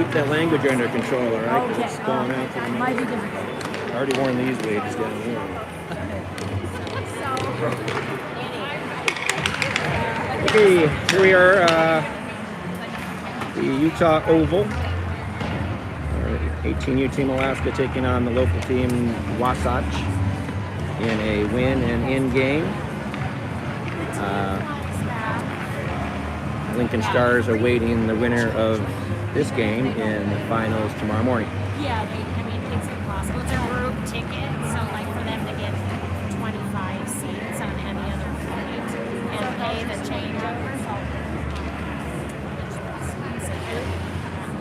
keep that language under control, all right? Because it's going out to the might be difficult. I already worn these wages down here. Okay, here we are, the Utah Oval. 18U Team Alaska taking on the local team Wasatch in a win and in game. Lincoln Stars are awaiting the winner of this game in the finals tomorrow morning. Yeah, I mean, it's impossible. It's a group ticket, so like for them to get 25 seats on any other flight and pay the changeover.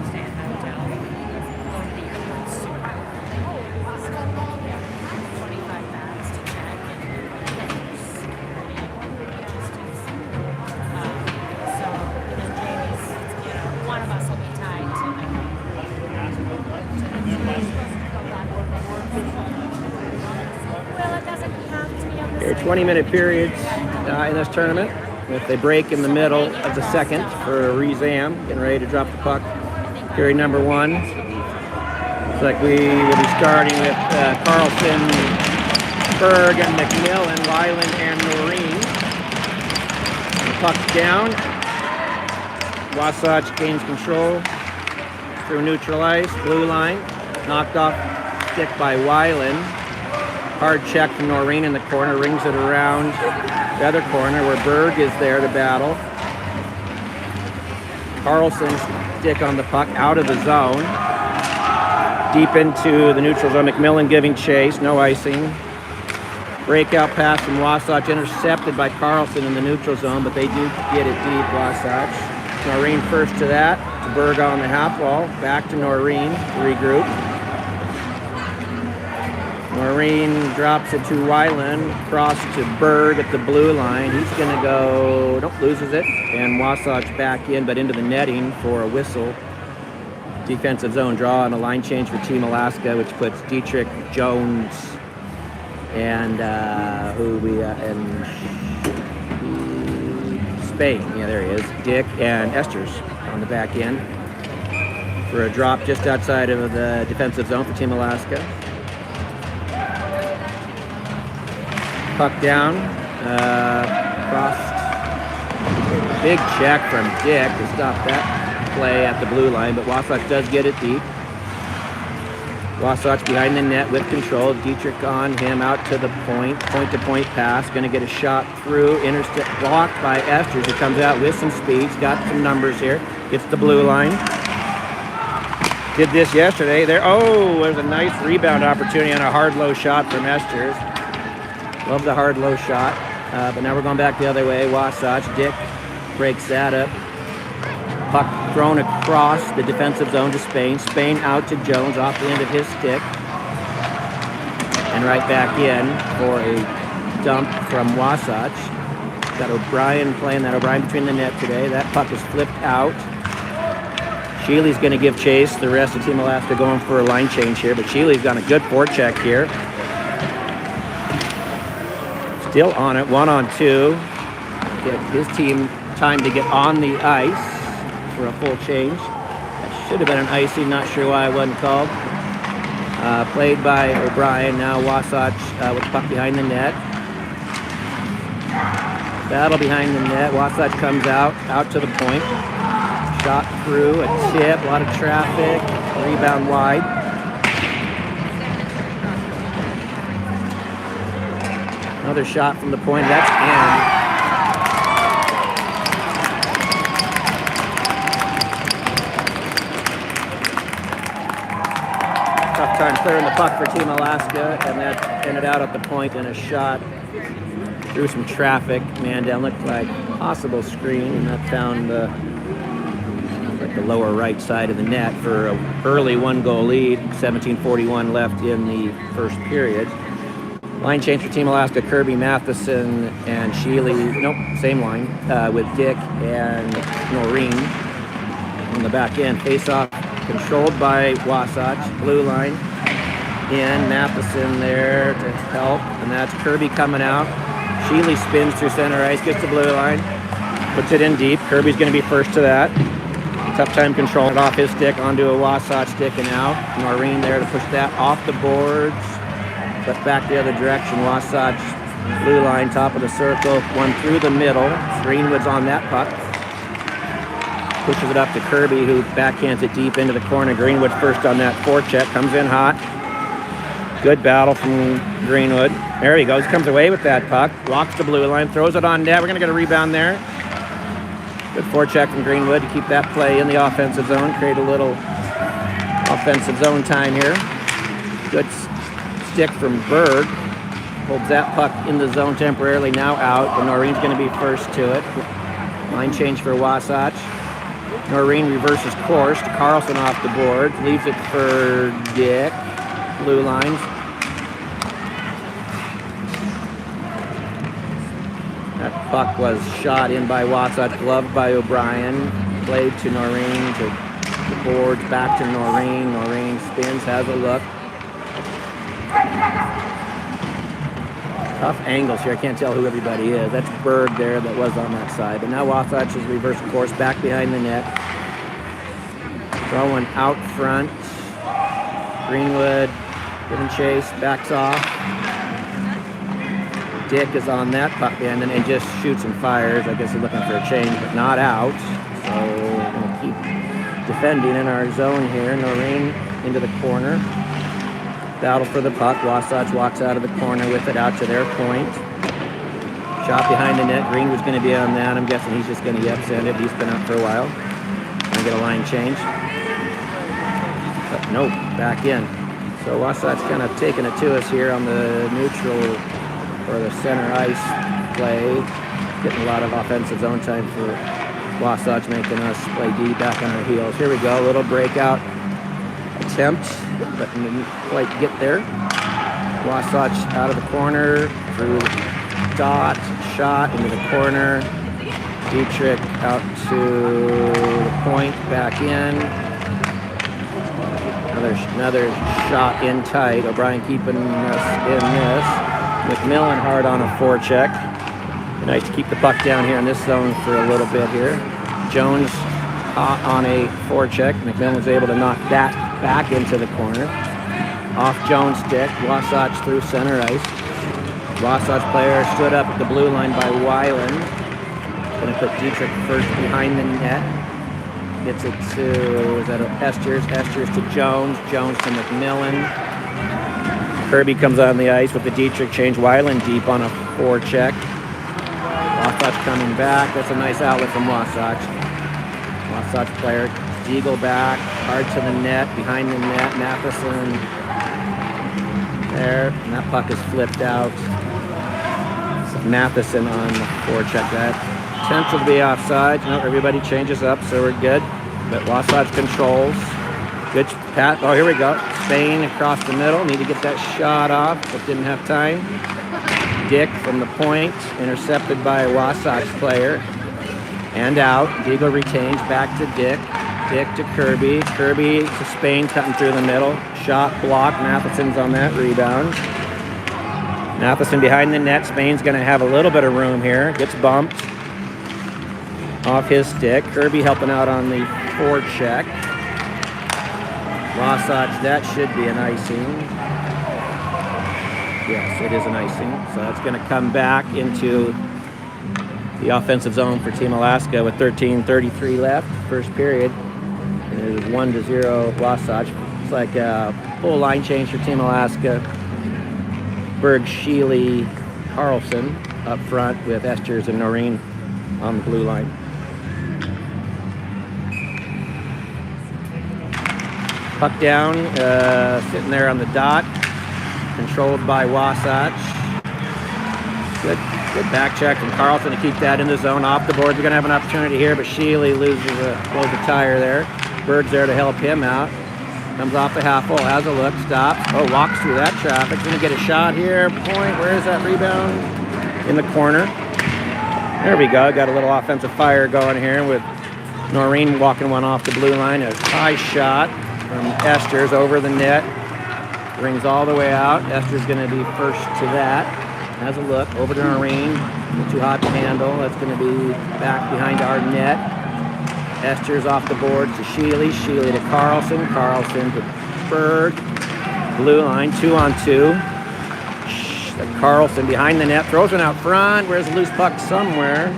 Stay at the hotel, go to the airport super early. 25 bags to check so then Jamie's, one of us will be tied to Well, it doesn't have to be on the There are 20-minute periods in this tournament with a break in the middle of the second for Rezam, getting ready to drop the puck. Period number one. Looks like we will be starting with Carlson, Berg, and McMillan, Weiland, and Noreen. The puck's down. Wasatch gains control through neutral ice, blue line, knocked off stick by Weiland. Hard check from Noreen in the corner, rings it around the other corner where Berg is there to battle. Carlson's stick on the puck out of the zone. Deep into the neutral zone, McMillan giving chase, no icing. Breakout pass from Wasatch, intercepted by Carlson in the neutral zone, but they do get it deep, Wasatch. Noreen first to that, to Berg on the half wall, back to Noreen, regroup. Noreen drops it to Weiland, cross to Berg at the blue line. He's going to go, nope, loses it, and Wasatch back in, but into the netting for a whistle. Defensive zone draw and a line change for Team Alaska, which puts Dietrich, Jones, and Spain. Yeah, there he is. Dick and Esters on the back end for a drop just outside of the defensive zone for Team Alaska. Puck down, crossed. Big check from Dick to stop that play at the blue line, but Wasatch does get it deep. Wasatch behind the net with control. Dietrich on him out to the point-to-point pass. Going to get a shot through, intercept blocked by Esters, who comes out with some speed. He's got some numbers here. Gets the blue line. Did this yesterday. There's a nice rebound opportunity on a hard low shot from Esters. Love the hard low shot, but now we're going back the other way. Wasatch, Dick breaks that up. Puck thrown across the defensive zone to Spain. Spain out to Jones off the end of his stick. And right back in for a dump from Wasatch. Got O'Brien playing that. O'Brien between the net today. That puck is flipped out. Sheely's going to give chase. The rest of Team Alaska going for a line change here, but Sheely's got a good forecheck here. Still on it, 1-on-2. Get his team time to get on the ice for a full change. That should have been an icing, not sure why it wasn't called. Played by O'Brien, now Wasatch with the puck behind the net. Battle behind the net, Wasatch comes out to the point. Shot through, a tip, a lot of traffic, rebound wide. Another shot from the point, that's in. Tough time clearing the puck for Team Alaska, and that ended out at the point in a shot through some traffic. Man down, looked like possible screen, and that found the lower right side of the net for an early one-goal lead. 17:41 left in the first period. Line change for Team Alaska, Kirby, Matheson, and Sheely. Nope, same line with Dick and Noreen on the back end. Face-off controlled by Wasatch. Blue line in, Matheson there to help, and that's Kirby coming out. Sheely spins through center ice, gets the blue line, puts it in deep. Kirby's going to be first to that. Tough time controlling it off his stick onto a Wasatch stick and out. Noreen there to push that off the boards. But back the other direction. Wasatch blue line, top of the circle. One through the middle. Greenwood's on that puck. Pushes it up to Kirby, who backhands it deep into the corner. Greenwood first on that forecheck. Comes in hot. Good battle from Greenwood. There he goes. Comes away with that puck. Walks the blue line. Throws it on net. We're going to get a rebound there. Good forecheck from Greenwood to keep that play in the offensive zone. Create a little offensive zone time here. Good stick from Berg. Holds that puck in the zone temporarily. Now out. But Noreen's going to be first to it. Line change for Wasatch. Noreen reverses course to Carlson off the board. Leaves it for Dick. Blue lines. That puck was shot in by Wasatch, gloved by O'Brien. Played to Noreen, to the boards, back to Noreen. Noreen spins, has a look. Tough angles here. I can't tell who everybody is. That's Berg there that was on that side. But now Wasatch is reverse course, back behind the net. Throwing out front. Greenwood giving chase, backs off. Dick is on that puck behind and just shoots and fires. I guess he's looking for a change, but not out. So we're going to keep defending in our zone here. Noreen into the corner. Battle for the puck. Wasatch walks out of the corner with it out to their point. Shot behind the net. Greenwood's going to be on that. I'm guessing he's just going to send it. He's been out for a while. Going to get a line change. But nope, back in. So Wasatch kind of taking it to us here on the neutral or the center ice play. Getting a lot of offensive zone time for Wasatch, making us play deep back on our heels. Here we go, a little breakout attempt, but didn't quite get there. Wasatch out of the corner, through dot, shot into the corner. Dietrich out to the point, back in. Another shot in tight. O'Brien keeping us in this. McMillan hard on a forecheck. Nice to keep the puck down here in this zone for a little bit here. Jones on a forecheck. McMillan was able to knock that back into the corner. Off Jones' stick. Wasatch through center ice. Wasatch player stood up at the blue line by Weiland. Going to put Dietrich first behind the net. Gets it to, is that Esters? Esters to Jones. Jones to McMillan. Kirby comes on the ice with the Dietrich change. Weiland deep on a forecheck. Wasatch coming back. That's a nice outlet from Wasatch. Wasatch player. Deagle back. Hard to the net. Behind the net. Matheson there. And that puck is flipped out. Matheson on the forecheck. That potential to be offside. No, everybody changes up, so we're good. But Wasatch controls. Good pass. Oh, here we go. Spain across the middle. Need to get that shot off, but didn't have time. Dick from the point. Intercepted by a Wasatch player. And out. Deagle retains. Back to Dick. Dick to Kirby. Kirby to Spain, cutting through the middle. Shot blocked. Matheson's on that rebound. Matheson behind the net. Spain's going to have a little bit of room here. Gets bumped off his stick. Kirby helping out on the forecheck. Wasatch, that should be an icing. Yes, it is an icing. So that's going to come back into the offensive zone for Team Alaska with 13:33 left, first period. And it is 1-0 Wasatch. It's like a full line change for Team Alaska. Berg, Sheely, Carlson up front with Esters and Noreen on the blue line. Puck down, sitting there on the dot, controlled by Wasatch. Good back check from Carlson to keep that in the zone. Off the boards, we're going to have an opportunity here, but Sheely blows the tire there. Berg's there to help him out. Comes off the half hole, has a look, stops. Oh, walks through that traffic. Going to get a shot here. Point, where is that rebound? In the corner. There we go. Got a little offensive fire going here with Noreen walking one off the blue line. A high shot from Esters over the net. Rings all the way out. Esters going to be first to that. Has a look over to Noreen. Too hot to handle. That's going to be back behind our net. Esters off the board to Sheely. Sheely to Carlson. Carlson to Berg. Blue line, 2-on-2. Carlson behind the net, throws it out front. Where's a loose puck somewhere?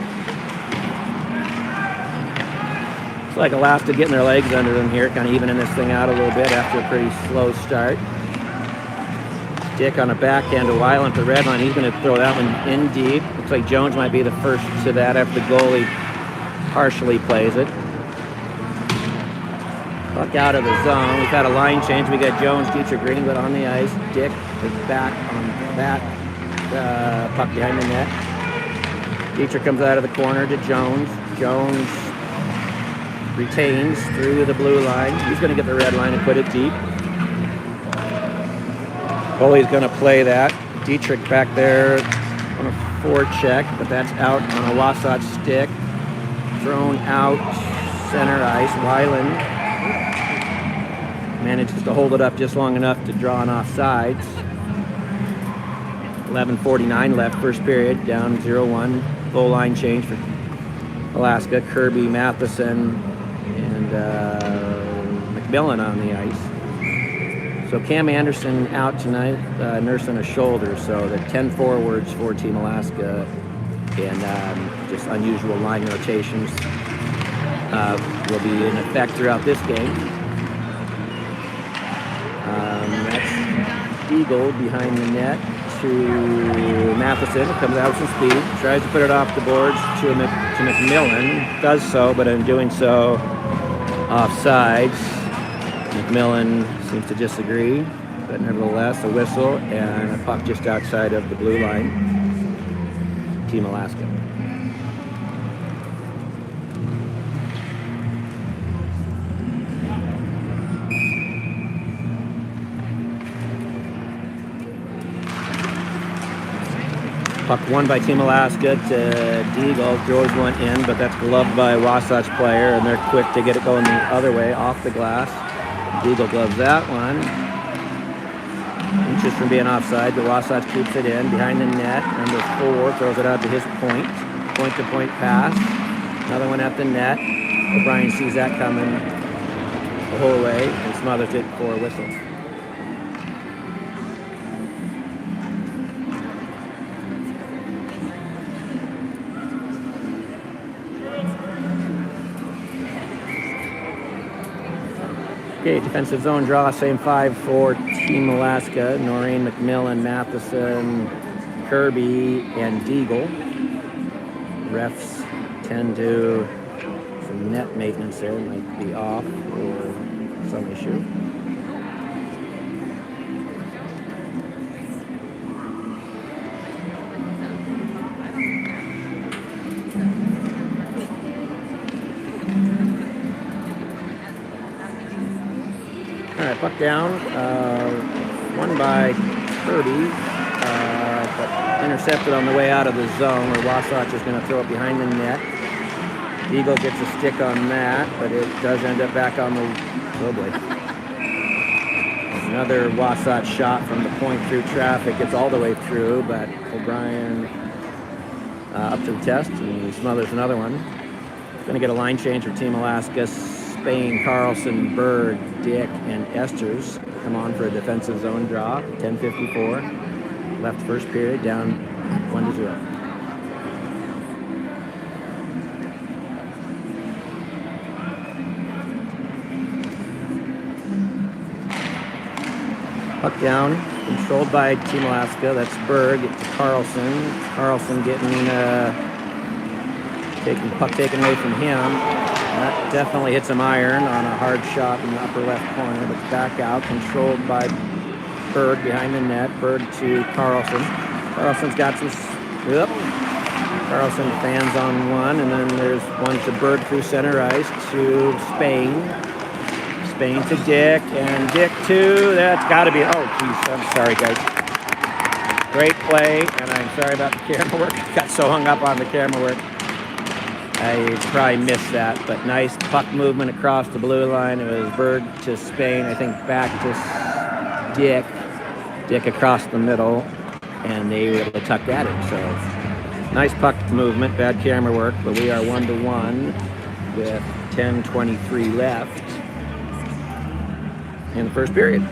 Looks like Alaska getting their legs under them here, kind of evening this thing out a little bit after a pretty slow start. Dick on a backhand to Weiland to the red line. He's going to throw that one in deep. Looks like Jones might be the first to that after the goalie partially plays it. Puck out of the zone. We've had a line change. We got Jones, Dietrich, Greenwood on the ice. Dick is back on that puck behind the net. Dietrich comes out of the corner to Jones. Jones retains through the blue line. He's going to get the red line and put it deep. Goalie's going to play that. Dietrich back there on a forecheck, but that's out on a Wasatch stick. Thrown out center ice. Weiland manages to hold it up just long enough to draw an offsides. 11:49 left, first period, down 0-1. Goal line change for Alaska. Kirby, Matheson, and McMillan on the ice. So Cam Anderson out tonight, nursing a shoulder. So the 10 forwards for Team Alaska and just unusual line rotations will be in effect throughout this game. That's Eagle behind the net to Matheson. Comes out with some speed, tries to put it off the boards to McMillan. Does so, but in doing so, offsides. McMillan seems to disagree, but nevertheless, a whistle and a puck just outside of the blue line. Team Alaska. Puck won by Team Alaska to Deagle. Throws one in, but that's gloved by a Wasatch player, and they're quick to get it going the other way, off the glass. Deagle gloves that one. Inches from being offside, but Wasatch keeps it in. Behind the net, number 4 throws it out to his point. Point-to-point pass. Another one at the net. O'Brien sees that coming the whole way and smothers it for a whistle. Okay, defensive zone draw, same 5 for Team Alaska. Noreen, McMillan, Matheson, Kirby, and Deagle. Refs tend to, some net maintenance there might be off or some issue. All right, puck down, won by Kirby, but intercepted on the way out of the zone where Wasatch is going to throw it behind the net. Eagle gets a stick on that, but it does end up back on the, oh boy. Another Wasatch shot from the point through traffic. It's all the way through, but O'Brien up to the test, and he smothers another one. Going to get a line change for Team Alaska. Spain, Carlson, Berg, Dick, and Esters come on for a defensive zone draw. 10:54 left first period, down 1-0. Puck down, controlled by Team Alaska. That's Berg to Carlson. Carlson getting puck taken away from him. That definitely hits some iron on a hard shot in the upper left corner, but back out, controlled by Berg behind the net. Berg to Carlson. Carlson's got some, yep. Carlson fans on one, and then there's one to Berg through center ice to Spain. Spain to Dick, and Dick to, that's got to be, oh geez, I'm sorry guys. Great play, and I'm sorry about the camera work. Got so hung up on the camera work. I probably missed that, but nice puck movement across the blue line. It was Berg to Spain, I think back to Dick. Dick across the middle, and they were able to tuck that in. So nice puck movement, bad camera work, but we are 1-1. with 10:23 left in the first period.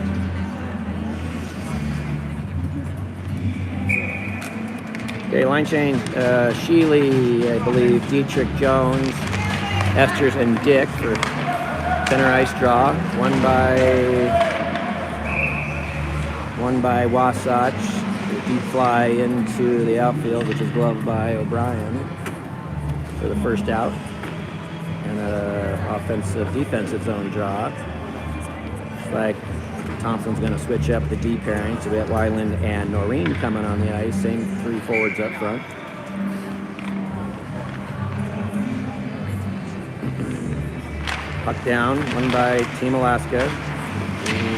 Okay, line change. Sheely, I believe, Dietrich, Jones, Esters, and Dick for center ice draw. One by Wasatch. Deep fly into the outfield, which is gloved by O'Brien for the first out. And an defensive zone draw. Looks like Thompson's going to switch up the D pairing, so we got Weiland and Noreen coming on the ice. Same three forwards up front. Puck down, one by Team Alaska.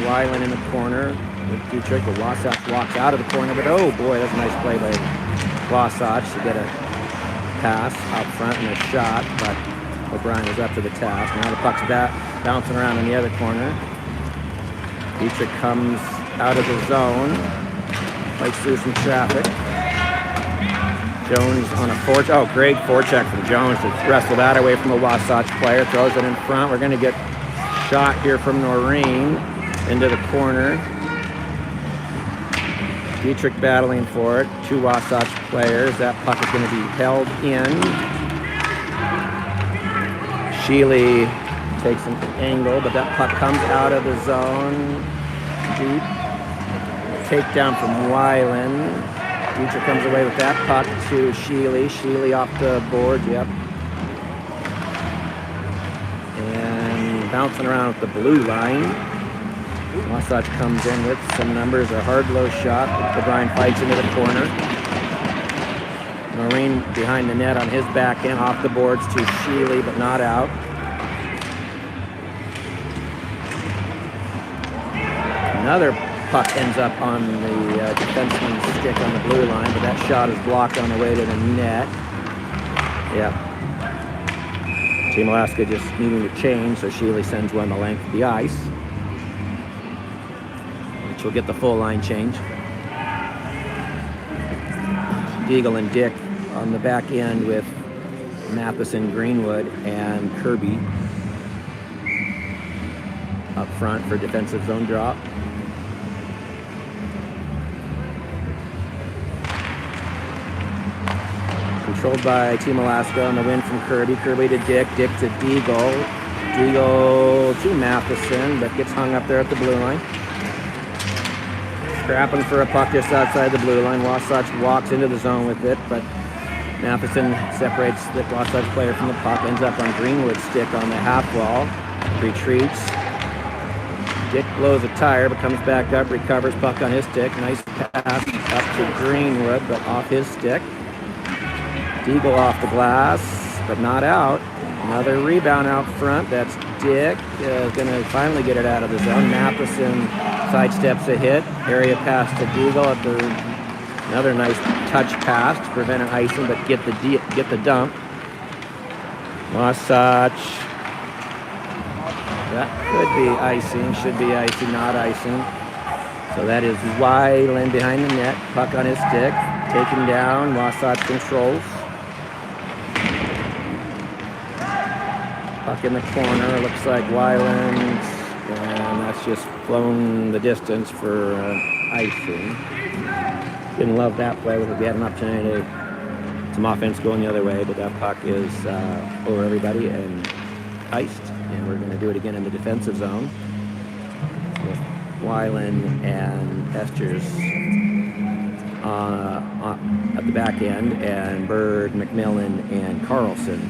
Weiland in the corner with Dietrich. The Wasatch walks out of the corner, but oh boy, that's a nice play by Wasatch to get a pass out front and a shot, but O'Brien was up to the task. Now the puck's bouncing around in the other corner. Dietrich comes out of the zone, fights through some traffic. Jones on a forecheck. Oh, great forecheck from Jones to wrestle that away from a Wasatch player. Throws it in front. We're going to get shot here from Noreen into the corner. Dietrich battling for it. Two Wasatch players. That puck is going to be held in. Sheely takes an angle, but that puck comes out of the zone. Deep. Takedown from Weiland. Dietrich comes away with that puck to Sheely. Sheely off the board, yep. And bouncing around with the blue line. Wasatch comes in with some numbers. A hard low shot. O'Brien fights into the corner. Noreen behind the net on his back end. Off the boards to Sheely, but not out. Another puck ends up on the defenseman's stick on the blue line, but that shot is blocked on the way to the net. Yeah. Team Alaska just needing to change, so Sheely sends one the length of the ice, which will get the full line change. Deagle and Dick on the back end with Matheson, Greenwood, and Kirby up front for defensive zone drop. Controlled by Team Alaska on the win from Kirby. Kirby to Dick. Dick to Deagle. Deagle to Matheson, but gets hung up there at the blue line. Scrapping for a puck just outside the blue line. Wasatch walks into the zone with it, but Matheson separates the Wasatch player from the puck. Ends up on Greenwood's stick on the half wall. Retreats. Dick blows a tire, but comes back up, recovers puck on his stick. Nice pass up to Greenwood, but off his stick. Deagle off the glass, but not out. Another rebound out front. That's Dick. Going to finally get it out of the zone. Matheson sidesteps a hit. Area pass to Deagle at the. Another nice touch pass to prevent an icing, but get the dump. Wasatch. That could be icing. Should be icing. Not icing. So that is Weiland behind the net. Puck on his stick. Taken down. Wasatch controls. Puck in the corner, looks like Weiland, and that's just flown the distance for icing. Didn't love that play. We had an opportunity to some offense going the other way, but that puck is over everybody and iced. And we're going to do it again in the defensive zone with Weiland and Esters at the back end, and Bird, McMillan, and Carlson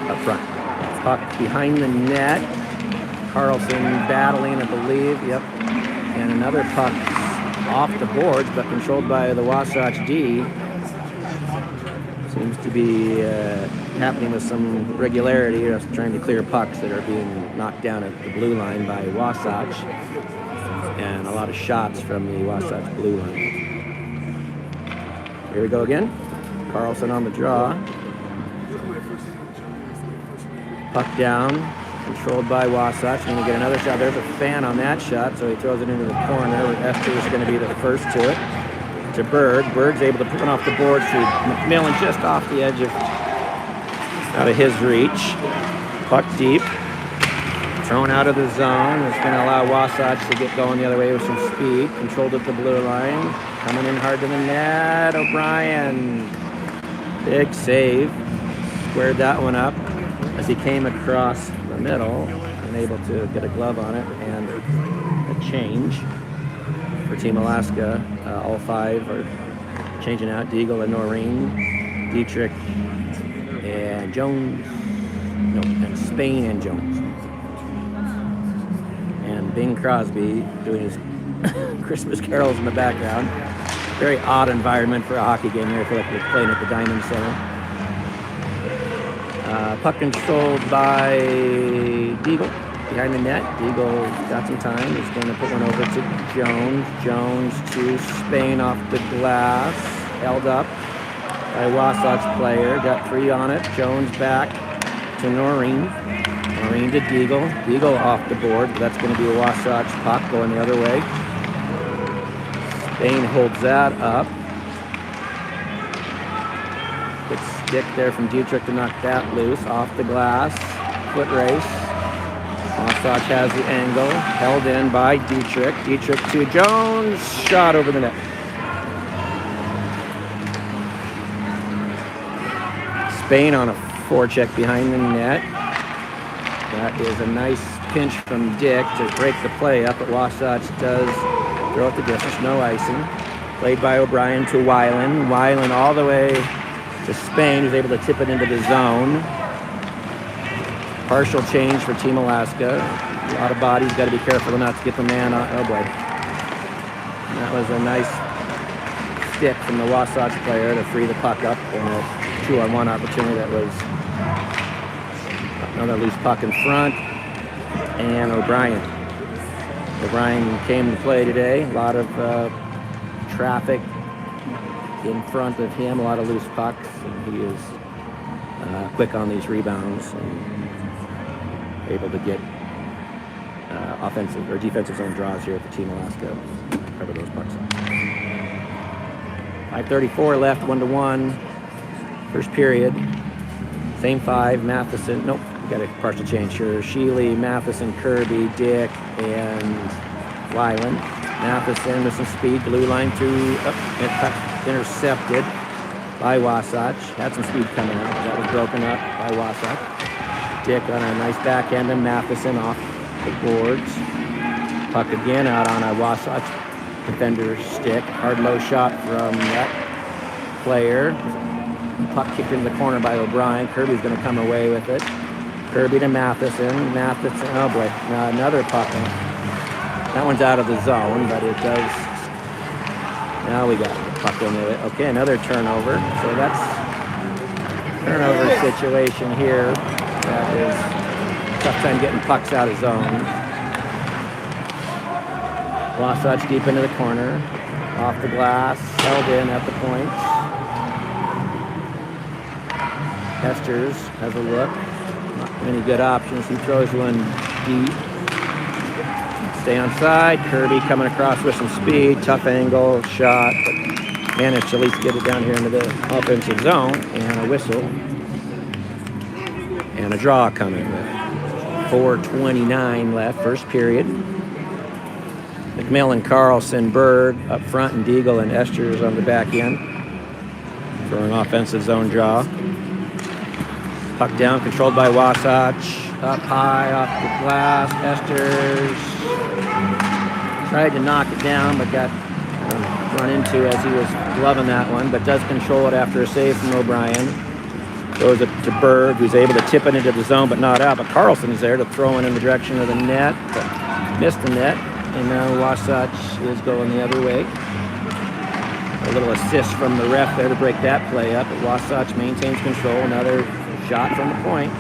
up front. Puck behind the net. Carlson battling, I believe. Yep. And another puck off the boards, but controlled by the Wasatch D. Seems to be happening with some regularity. Just trying to clear pucks that are being knocked down at the blue line by Wasatch. And a lot of shots from the Wasatch blue line. Here we go again. Carlson on the draw. Puck down, controlled by Wasatch. Going to get another shot. There's a fan on that shot, so he throws it into the corner. Esther is going to be the first to it. To Bird. Bird's able to put it off the board to McMillan just off the edge of out of his reach. Puck deep. Thrown out of the zone. It's going to allow Wasatch to get going the other way with some speed. Controlled at the blue line. Coming in hard to the net. O'Brien. Big save. Squared that one up as he came across the middle and able to get a glove on it and a change for Team Alaska. All five are changing out. Deagle and Noreen. Dietrich and Jones. No, and Spain and Jones. And Bing Crosby doing his Christmas carols in the background. Very odd environment for a hockey game here. I feel like we're playing at the Diamond Center. Puck controlled by Deagle behind the net. Deagle's got some time. He's going to put one over to Jones. Jones to Spain off the glass. Held up by a Wasatch player. Got 3 on it. Jones back to Noreen. Noreen to Deagle. Deagle off the board, but that's going to be a Wasatch puck going the other way. Spain holds that up. Good stick there from Dietrich to knock that loose. Off the glass. Foot race. Wasatch has the angle. Held in by Dietrich. Dietrich to Jones. Shot over the net. Spain on a forecheck behind the net. That is a nice pinch from Dick to break the play up, but Wasatch does throw it the distance, no icing. Played by O'Brien to Weiland. Weiland all the way to Spain, who's able to tip it into the zone. Partial change for Team Alaska. A lot of bodies, got to be careful not to get the man on. Oh boy. And that was a nice stick from the Wasatch player to free the puck up in a 2-on-1 opportunity. That was another loose puck in front. And O'Brien. O'Brien came to play today. A lot of traffic in front of him, a lot of loose pucks. And he is quick on these rebounds and able to get offensive or defensive zone draws here for Team Alaska. Cover those pucks up. 5:34 left, 1-1. First period. Same 5. Matheson. Nope. Got a partial change here. Sheely, Matheson, Kirby, Dick, and Weiland. Matheson with some speed. Blue line through. Intercepted by Wasatch. Had some speed coming out. That was broken up by Wasatch. Dick on a nice backhand and Matheson off the boards. Puck again out on a Wasatch defender's stick. Hard low shot from that player. Puck kicked into the corner by O'Brien. Kirby's going to come away with it. Kirby to Matheson. Matheson, oh boy, another puck. That one's out of the zone, but it does. Now we got the puck into it. Okay, another turnover. So that's turnover situation here. That is a tough time getting pucks out of zone. Wasatch deep into the corner. Off the glass. Held in at the point. Esters has a look. Not many good options. He throws one deep. Stay on side. Kirby coming across with some speed. Tough angle. Shot. But managed to at least get it down here into the offensive zone. And a whistle. And a draw coming with 4:29 left. First period. McMillan, Carlson, Berg up front, and Deagle and Esters on the back end for an offensive zone draw. Puck down, controlled by Wasatch. Up high, off the glass. Esters tried to knock it down, but got run into as he was gloving that one, but does control it after a save from O'Brien. Goes it to Berg, who's able to tip it into the zone, but not out. But Carlson's there to throw it in the direction of the net, but missed the net. And now Wasatch is going the other way. A little assist from the ref there to break that play up. But Wasatch maintains control. Another shot from the point.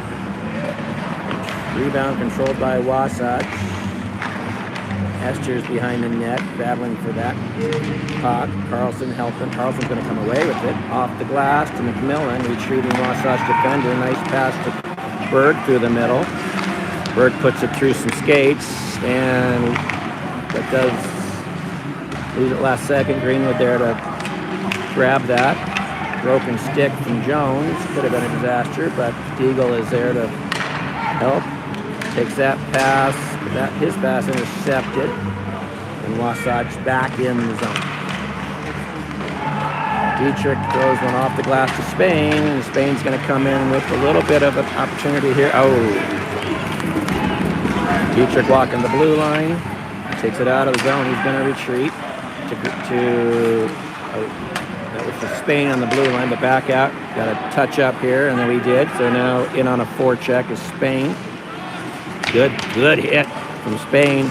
Rebound controlled by Wasatch. Esters behind the net, battling for that puck. Carlson helping. Carlson's going to come away with it. Off the glass to McMillan, retrieving Wasatch defender. Nice pass to Berg through the middle. Berg puts it through some skates, and that does lose it last second. Greenwood there to grab that. Broken stick from Jones. Could have been a disaster, but Deagle is there to help. Takes that pass. His pass intercepted. And Wasatch back in the zone. Dietrich throws one off the glass to Spain, and Spain's going to come in with a little bit of an opportunity here. Oh. Dietrich walking the blue line. Takes it out of the zone. He's going to retreat that was for Spain on the blue line, but back out. Got a touch up here, and then we did. So now in on a forecheck is Spain. Good hit from Spain.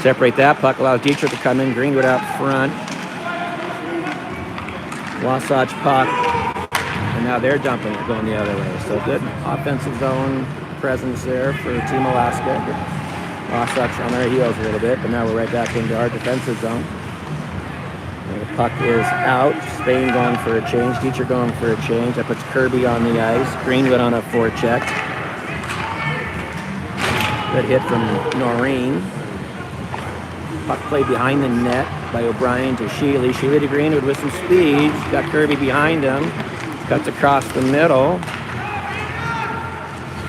Separate that puck, allows Dietrich to come in. Greenwood out front. Wasatch puck, and now they're dumping it, going the other way. So good offensive zone presence there for Team Alaska. Wasatch on their heels a little bit, but now we're right back into our defensive zone. And the puck is out. Spain going for a change. Dietrich going for a change. That puts Kirby on the ice. Greenwood on a forecheck. Good hit from Noreen. Puck played behind the net by O'Brien to Sheely. Sheely to Greenwood with some speed. Got Kirby behind him. Cuts across the middle.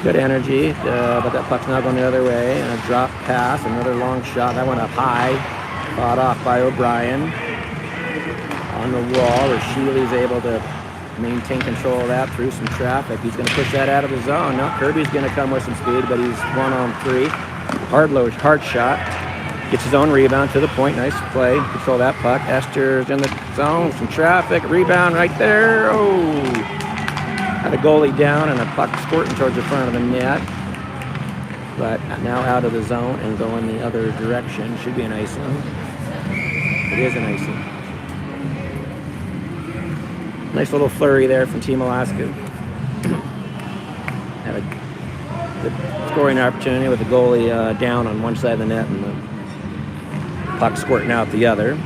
Good energy, but that puck's now going the other way. And a drop pass, another long shot. That went up high. Fought off by O'Brien. On the wall, where Sheely's able to maintain control of that through some traffic. He's going to push that out of the zone. Now Kirby's going to come with some speed, but he's 1-on-3. Hard shot. Gets his own rebound to the point. Nice play. Control that puck. Ester's in the zone. Some traffic. Rebound right there. Oh! Had a goalie down and a puck squirting towards the front of the net. But now out of the zone and going the other direction. Should be an icing. It is an icing. Nice little flurry there from Team Alaska. Had a good scoring opportunity with the goalie down on one side of the net and the puck squirting out the other.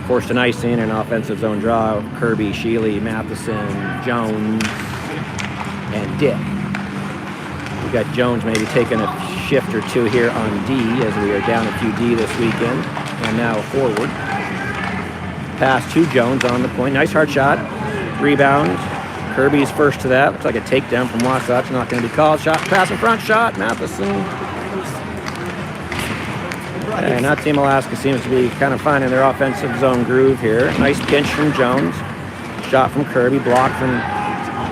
Forced an icing and an offensive zone draw. Kirby, Sheely, Matheson, Jones, and Dick. We got Jones maybe taking a shift or two here on D as we are down a few D this weekend. And now forward. Pass to Jones on the point. Nice hard shot. Rebound. Kirby's first to that. Looks like a takedown from Wasatch. Not going to be called. Shot. Pass in front. Shot. Matheson. And now Team Alaska seems to be kind of finding their offensive zone groove here. Nice pinch from Jones. Shot from Kirby. Blocked from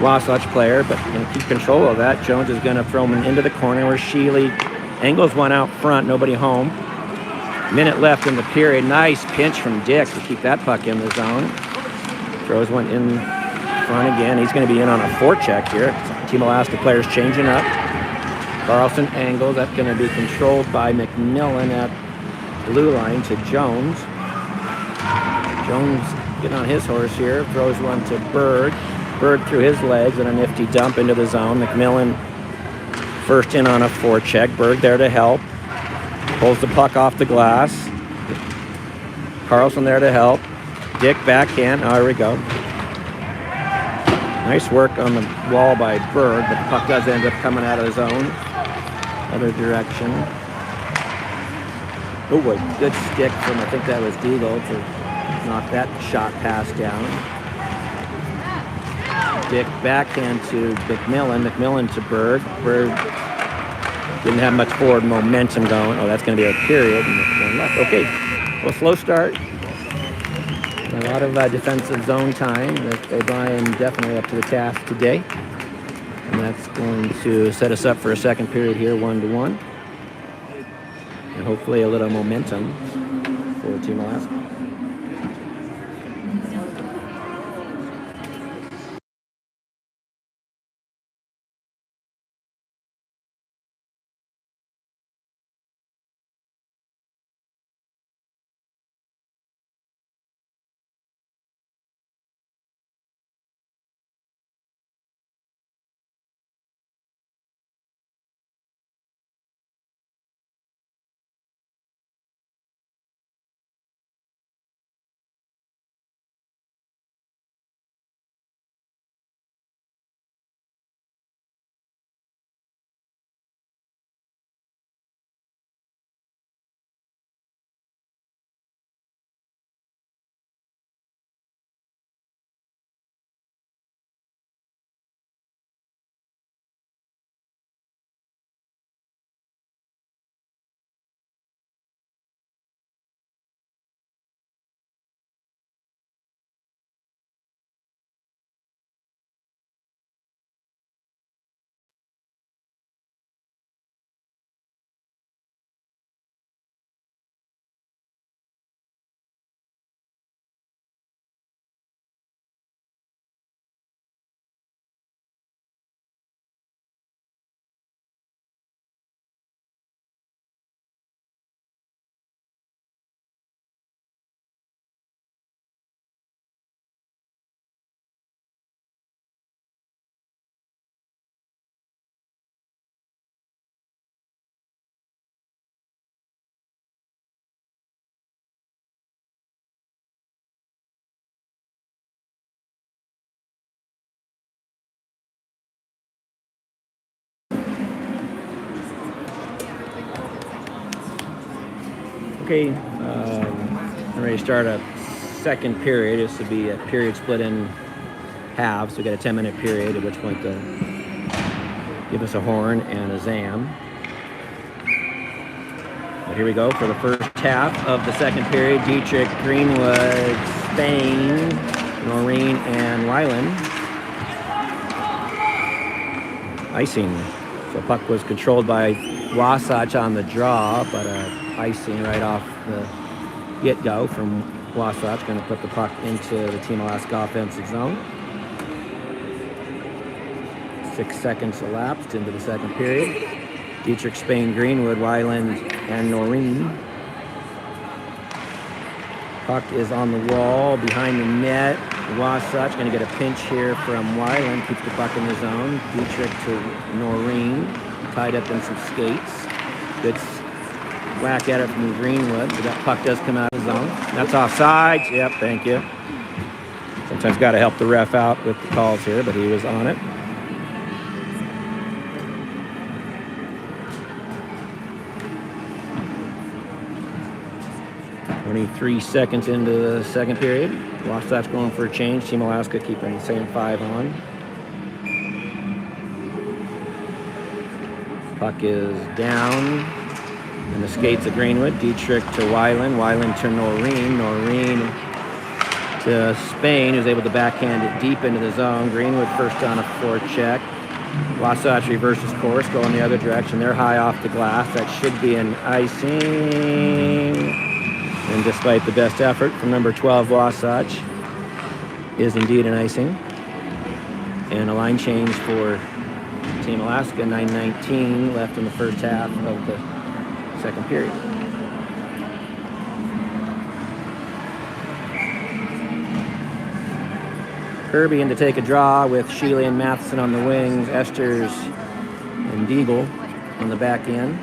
Wasatch player, but going to keep control of that. Jones is going to throw him into the corner where Sheely angles one out front. Nobody home. Minute left in the period. Nice pinch from Dick to keep that puck in the zone. Throws one in front again. He's going to be in on a forecheck here. Team Alaska players changing up. Carlson angles. That's going to be controlled by McMillan at blue line to Jones. Jones getting on his horse here. Throws one to Berg. Berg through his legs and a nifty dump into the zone. McMillan first in on a forecheck. Berg there to help. Pulls the puck off the glass. Carlson there to help. Dick backhand. Oh, here we go. Nice work on the wall by Berg, but the puck does end up coming out of the zone. Other direction. Oh, a good stick from, I think that was Deagle to knock that shot pass down. Dick backhand to McMillan. McMillan to Berg. Berg didn't have much forward momentum going. Oh, that's going to be a period. Okay, well, slow start. A lot of defensive zone time. O'Brien definitely up to the task today. And that's going to set us up for a second period here, 1-1. And hopefully a little momentum for Team Alaska. Okay, I'm ready to start a second period. This would be a period split in halves. We got a 10-minute period, at which point they'll give us a horn and a zam. But here we go for the first half of the second period. Dietrich, Greenwood, Spain, Noreen, and Weiland. Icing. So puck was controlled by Wasatch on the draw, but icing right off the get-go from Wasatch. Going to put the puck into the Team Alaska offensive zone. 6 seconds elapsed into the second period. Dietrich, Spain, Greenwood, Weiland, and Noreen. Puck is on the wall behind the net. Wasatch going to get a pinch here from Weiland. Keeps the puck in the zone. Dietrich to Noreen. Tied up in some skates. Good whack at it from Greenwood. So that puck does come out of the zone. That's offsides. Yep, thank you. Sometimes got to help the ref out with the calls here, but he was on it. Only 3 seconds into the second period. Wasatch going for a change. Team Alaska keeping the same 5 on. Puck is down. And the skates of Greenwood. Dietrich to Weiland. Weiland to Noreen. Noreen to Spain, who's able to backhand it deep into the zone. Greenwood first on a forecheck. Wasatch reverses course, going the other direction. They're high off the glass. That should be an icing. And despite the best effort from number 12, Wasatch, is indeed an icing. And a line change for Team Alaska, 9:19 left in the first half of the second period. Kirby in to take a draw with Sheely and Matheson on the wings, Esters and Deagle on the back end.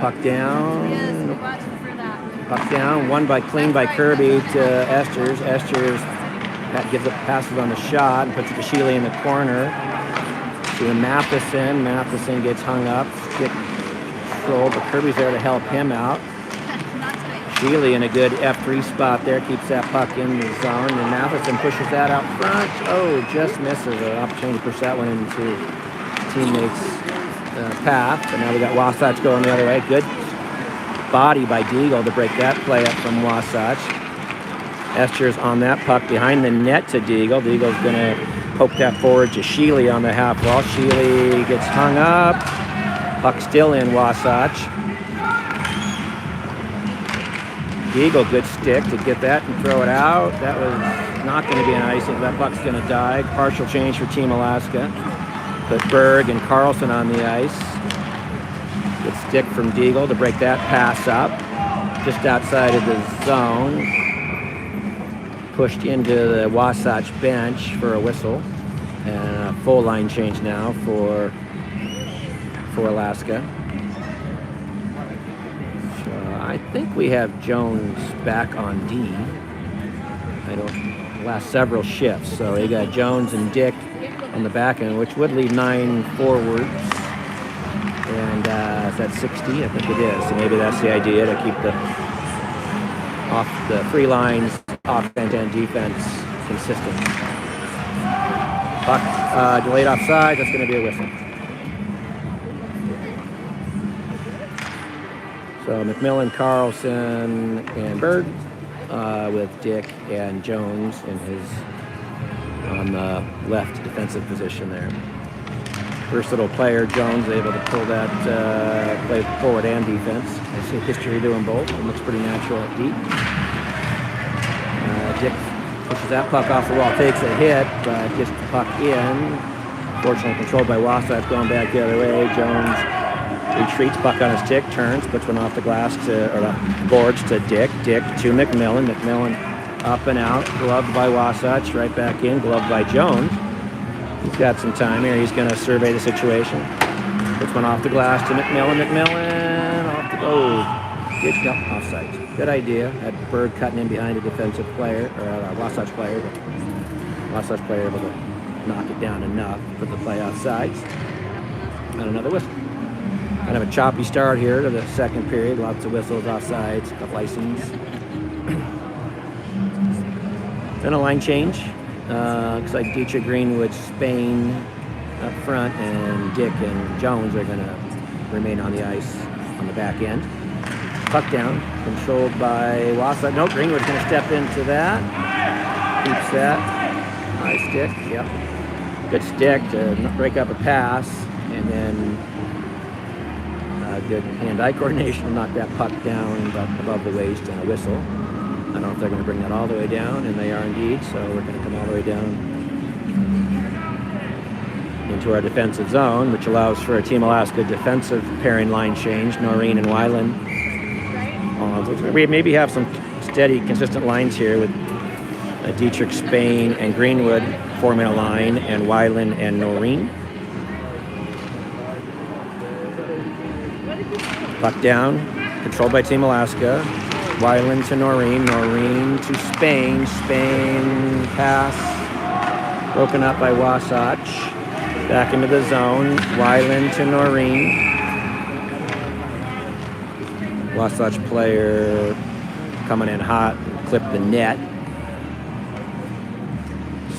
Puck down. Puck down. Won by clean by Kirby to Esters. Esters gives up passes on the shot and puts it to Sheely in the corner. To Matheson. Matheson gets hung up. Stick controlled, but Kirby's there to help him out. Sheely in a good F3 spot there. Keeps that puck in the zone. And Matheson pushes that out front. Oh, just misses an opportunity to push that one into teammates' path. But now we got Wasatch going the other way. Good body by Deagle to break that play up from Wasatch. Esters on that puck behind the net to Deagle. Deagle's going to poke that forward to Sheely on the half wall. Sheely gets hung up. Puck still in Wasatch. Deagle, good stick to get that and throw it out. That was not going to be an icing. That puck's going to die. Partial change for Team Alaska. Put Berg and Carlson on the ice. Good stick from Deagle to break that pass up. Just outside of the zone. Pushed into the Wasatch bench for a whistle. And a full line change now for Alaska. I think we have Jones back on D. Last several shifts. So you got Jones and Dick on the back end, which would leave 9 forwards. And is that 60? I think it is. So maybe that's the idea, to keep the free lines, offense and defense consistent. Puck delayed offside. That's going to be a whistle. So McMillan, Carlson, and Berg with Dick and Jones on the left defensive position there. Versatile player, Jones, able to pull that play forward and defense. I see history doing both. It looks pretty natural at deep. Dick pushes that puck off the wall, takes a hit, but gets the puck in. Fortunately controlled by Wasatch, going back the other way. Jones retreats, puck on his stick, turns, puts one off the glass or the boards to Dick. Dick to McMillan. McMillan up and out, gloved by Wasatch, right back in, gloved by Jones. He's got some time here. He's going to survey the situation. Puts one off the glass to McMillan. McMillan off the good offside. Good idea. Had Berg cutting in behind a defensive player or a Wasatch player. But Wasatch player able to knock it down enough, put the play offsides. And another whistle. Kind of a choppy start here to the second period. Lots of whistles, offsides, a couple icings. Then a line change. Looks like Dietrich, Greenwood, Spain up front, and Dick and Jones are going to remain on the ice on the back end. Puck down, controlled by Wasatch. No, Greenwood's going to step into that. Keeps that. High stick, yep. Good stick to break up a pass, and then good hand-eye coordination to knock that puck down above the waist and a whistle. I don't know if they're going to bring that all the way down, and they are indeed, so we're going to come all the way down into our defensive zone, which allows for a Team Alaska defensive pairing line change, Noreen and Weiland. We maybe have some steady, consistent lines here with Dietrich, Spain, and Greenwood forming a line, and Weiland and Noreen. Puck down, controlled by Team Alaska. Weiland to Noreen, Noreen to Spain. Spain pass, broken up by Wasatch. Back into the zone, Weiland to Noreen. Wasatch player coming in hot, clipped the net.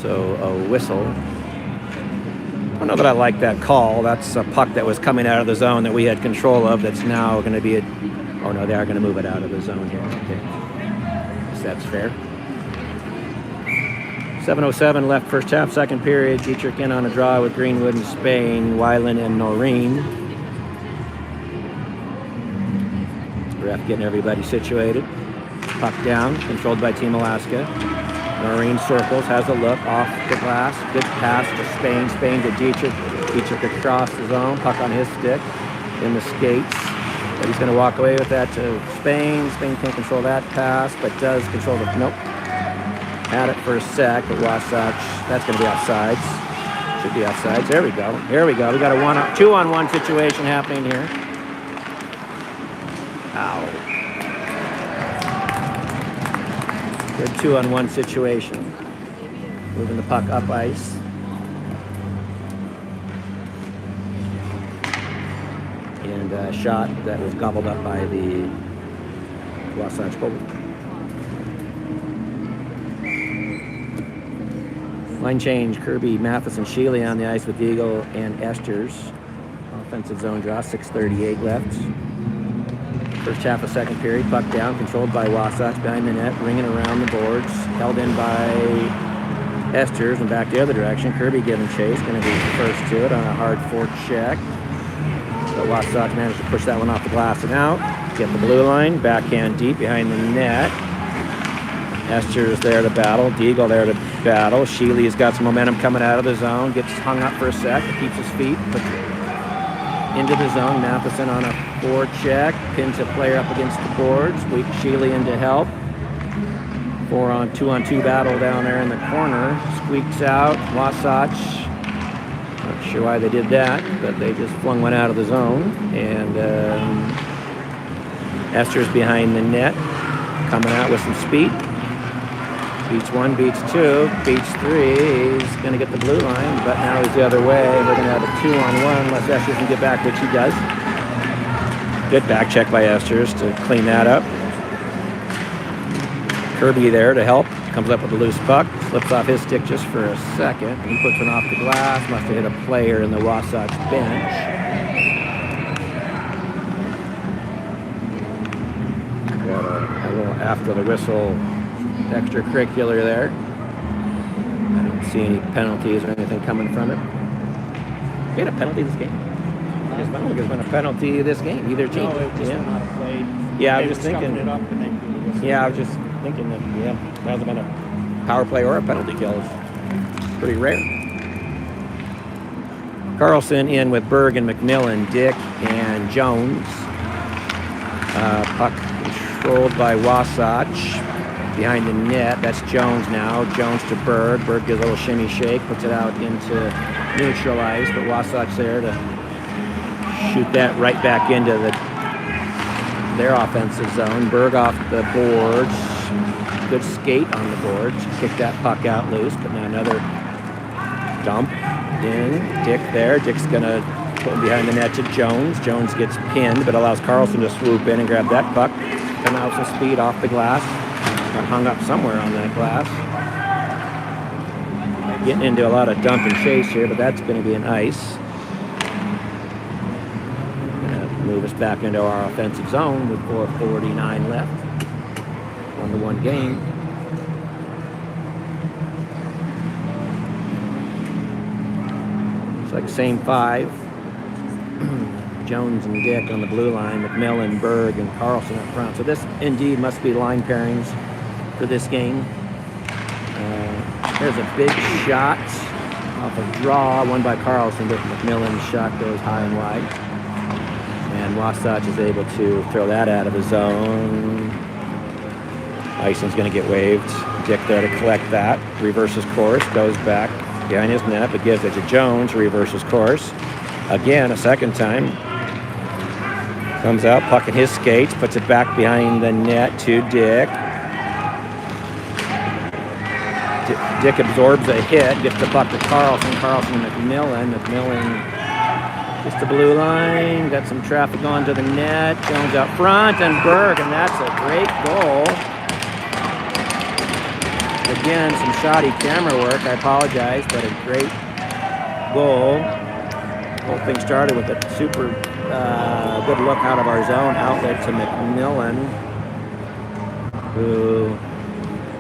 So a whistle. I don't know that I like that call. That's a puck that was coming out of the zone that we had control of that's now going to be oh no, they are going to move it out of the zone here. Okay. Guess that's fair. 7:07 left first half, second period. Dietrich in on a draw with Greenwood and Spain, Weiland and Noreen. Ref getting everybody situated. Puck down, controlled by Team Alaska. Noreen circles, has a look, off the glass. Good pass to Spain. Spain to Dietrich. Dietrich across the zone, puck on his stick in the skates. But he's going to walk away with that to Spain. Spain can't control that pass, but does control the... Nope. Had it for a sec, but Wasatch, that's going to be offsides. Should be offsides. There we go. Here we go. We got a 2-on-1 situation happening here. Ow. Good 2-on-1 situation. Moving the puck up ice. And a shot that was gobbled up by the Wasatch goalie. Line change, Kirby, Matheson, Sheely on the ice with Eagle and Esters. Offensive zone draw, 6:38 left. First half of second period, puck down, controlled by Wasatch behind the net, ringing around the boards, held in by Esters and back the other direction. Kirby giving chase, going to be first to it on a hard fork check. But Wasatch managed to push that one off the glass and out. Get the blue line, backhand deep behind the net. Esters there to battle, Deagle there to battle. Sheely's got some momentum coming out of the zone, gets hung up for a sec, keeps his feet, puts it into the zone. Matheson on a forecheck, pins a player up against the boards. Sheely in to help. 2-on-2 battle down there in the corner. Squeaks out. Wasatch. Not sure why they did that, but they just flung one out of the zone. And Esters behind the net, coming out with some speed. Beats one, beats two, beats three. He's going to get the blue line, but now he's the other way. We're going to have a 2-on-1 unless Esters can get back, which he does. Good back check by Esters to clean that up. Kirby there to help. Comes up with a loose puck. Slips off his stick just for a second. He puts it off the glass. Must have hit a player in the Wasatch bench. Got a little after the whistle extracurricular there. I don't see any penalties or anything coming from it. We had a penalty this game. I don't think there's been a penalty this game, either team. No, it just went out of play. Yeah, I They was just were scuffing thinking. it up and then Yeah, I was just thinking that, there hasn't been a power play or a penalty kill. It's pretty rare. Carlson in with Berg and McMillan, Dick and Jones. Puck controlled by Wasatch. Behind the net, that's Jones now. Jones to Berg. Berg gives a little shimmy shake, puts it out into neutral ice, but Wasatch there to shoot that right back into their offensive zone. Berg off the boards. Good skate on the boards. Kick that puck out loose, but now another dump in. Dick there. Dick's going to Pulled behind the net to Jones. Jones gets pinned, but allows Carlson to swoop in and grab that puck. Come out some speed off the glass. Got hung up somewhere on that glass. Getting into a lot of dump and chase here, but that's going to be an ice. Move us back into our offensive zone with 4:49 left. 1-1 game. It's like same five. Jones and Dick on the blue line, McMillan, Berg, and Carlson up front. So this indeed must be line pairings for this game. There's a big shot off a draw, won by Carlson, but McMillan's shot goes high and wide. And Wasatch is able to throw that out of the zone. Icing's going to get waved. Dick there to collect that. Reverses course, goes back behind his net, but gives it to Jones. Reverses course. Again, a second time. Comes out, puck in his skates, puts it back behind the net to Dick. Dick absorbs a hit, gets the puck to Carlson. Carlson to McMillan. McMillan gets the blue line, got some traffic onto the net. Jones out front, and Berg, and that's a great goal. Again, some shoddy camera work. I apologize, but a great goal. The whole thing started with a super good look out of our zone outlet to McMillan, who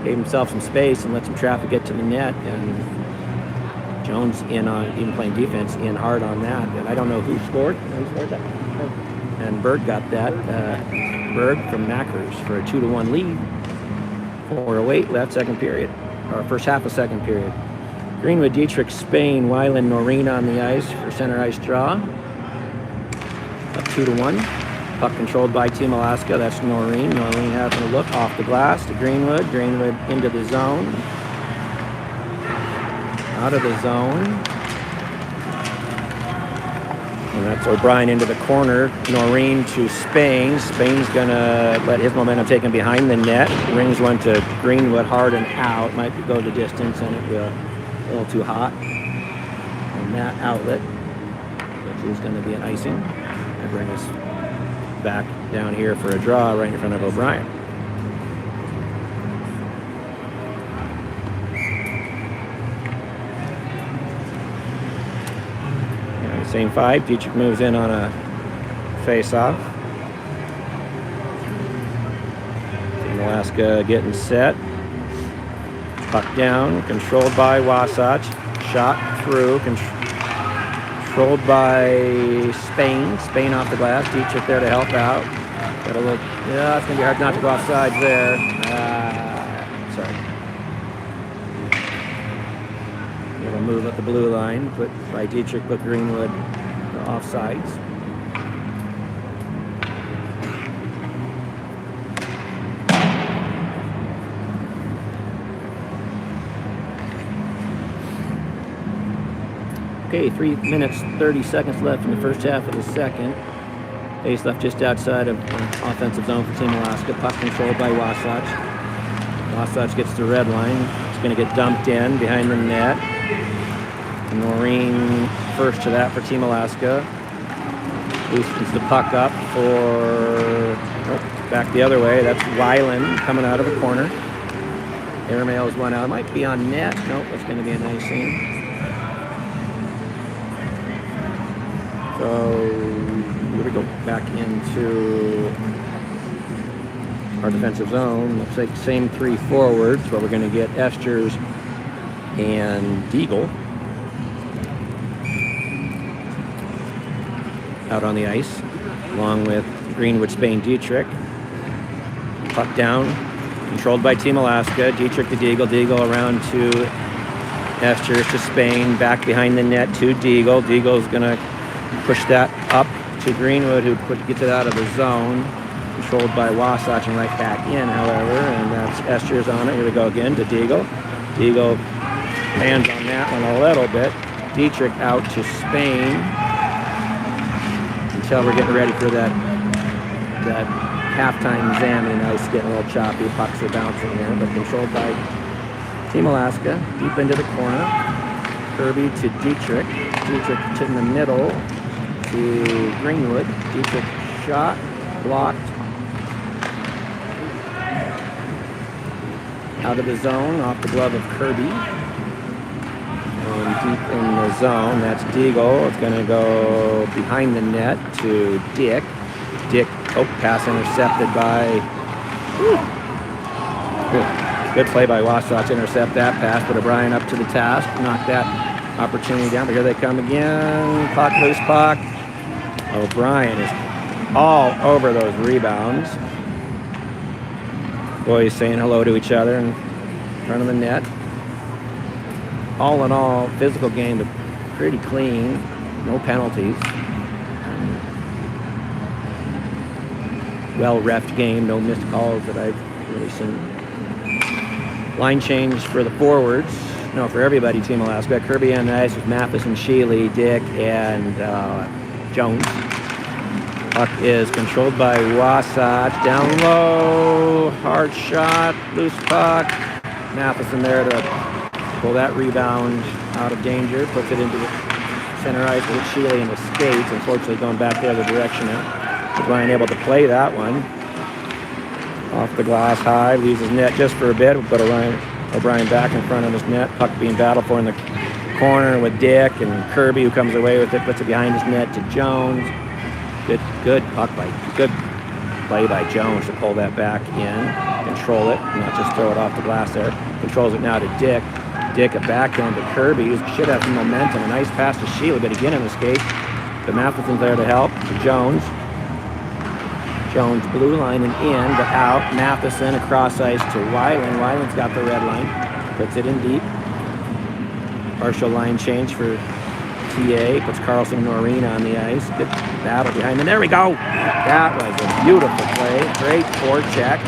gave himself some space and let some traffic get to the net, and Jones in on, even playing defense, in hard on that. And I don't know who scored. Who scored that? And Berg got that. Berg from Mackers for a 2-1 lead. 4:08 left, second period, or first half of second period. Greenwood, Dietrich, Spain, Weiland, Noreen on the ice for center ice draw. Up 2-1. Puck controlled by Team Alaska. That's Noreen. Noreen having a look off the glass to Greenwood. Greenwood into the zone. Out of the zone. And that's O'Brien into the corner. Noreen to Spain. Spain's going to let his momentum take him behind the net. Rings one to Greenwood hard and out. Might go the distance, and it will a little too hot on that outlet, which is going to be an icing. And bring us back down here for a draw right in front of O'Brien. Same five. Dietrich moves in on a face-off. Team Alaska getting set. Puck down, controlled by Wasatch. Shot through, controlled by Spain. Spain off the glass. Dietrich there to help out. Got a look. Yeah, it's going to be hard not to go offside there. Sorry. Got a move at the blue line, put by Dietrich, put Greenwood offsides. Okay, 3 minutes, 30 seconds left in the first half of the second. Face left just outside of offensive zone for Team Alaska. Puck controlled by Wasatch. Wasatch gets the red line. It's going to get dumped in behind the net. Noreen first to that for Team Alaska. Loosens the puck up for... back the other way. That's Weiland coming out of the corner. Airmail's one out. Might be on net. Nope, that's going to be a nice scene. So here we go back into our defensive zone. Looks like same three forwards, but we're going to get Esters and Deagle out on the ice, along with Greenwood, Spain, Dietrich. Puck down, controlled by Team Alaska. Dietrich to Deagle. Deagle around to Esters to Spain. Back behind the net to Deagle. Deagle's going to push that up to Greenwood, who gets it out of the zone. Controlled by Wasatch and right back in, however. And that's Esters on it. Here we go again to Deagle. Deagle hands on that one a little bit. Dietrich out to Spain. Until we're getting ready for that halftime zamming. Ice getting a little choppy. Pucks are bouncing there, but controlled by Team Alaska. Deep into the corner. Kirby to Dietrich. Dietrich to the middle. to Greenwood. Dietrich shot, blocked. Out of the zone, off the glove of Kirby. And deep in the zone, that's Deagle. It's going to go behind the net to Dick. Dick, pass intercepted by... Good play by Wasatch to intercept that pass, but O'Brien up to the task, knock that opportunity down. But here they come again. Puck, loose puck. O'Brien is all over those rebounds. Boys saying hello to each other in front of the net. All in all, physical game, but pretty clean. No penalties. Well-reffed game. No missed calls that I've really seen. Line change for the forwards. No, for everybody, Team Alaska. Kirby on the ice with Mathis and Sheely, Dick, and Jones. Puck is controlled by Wasatch. Down low. Hard shot. Loose puck. Matheson there to pull that rebound out of danger. Puts it into the center ice with Sheely in the skates. Unfortunately, going back the other direction now. O'Brien able to play that one. Off the glass high. Leaves his net just for a bit. But O'Brien back in front of his net. Puck being battled for in the corner with Dick and Kirby, who comes away with it. Puts it behind his net to Jones. Good play by Jones to pull that back in, control it, not just throw it off the glass there. Controls it now to Dick. Dick a backhand to Kirby, who should have some momentum. A nice pass to Sheely, but again in the skate. The Matheson's there to help. To Jones. Jones blue line and in, but out. Matheson across ice to Weiland. Weiland's got the red line. Puts it in deep. Partial line change for TA. Puts Carlson and Noreen on the ice. Good battle behind them. There we go. That was a beautiful play. Great forecheck.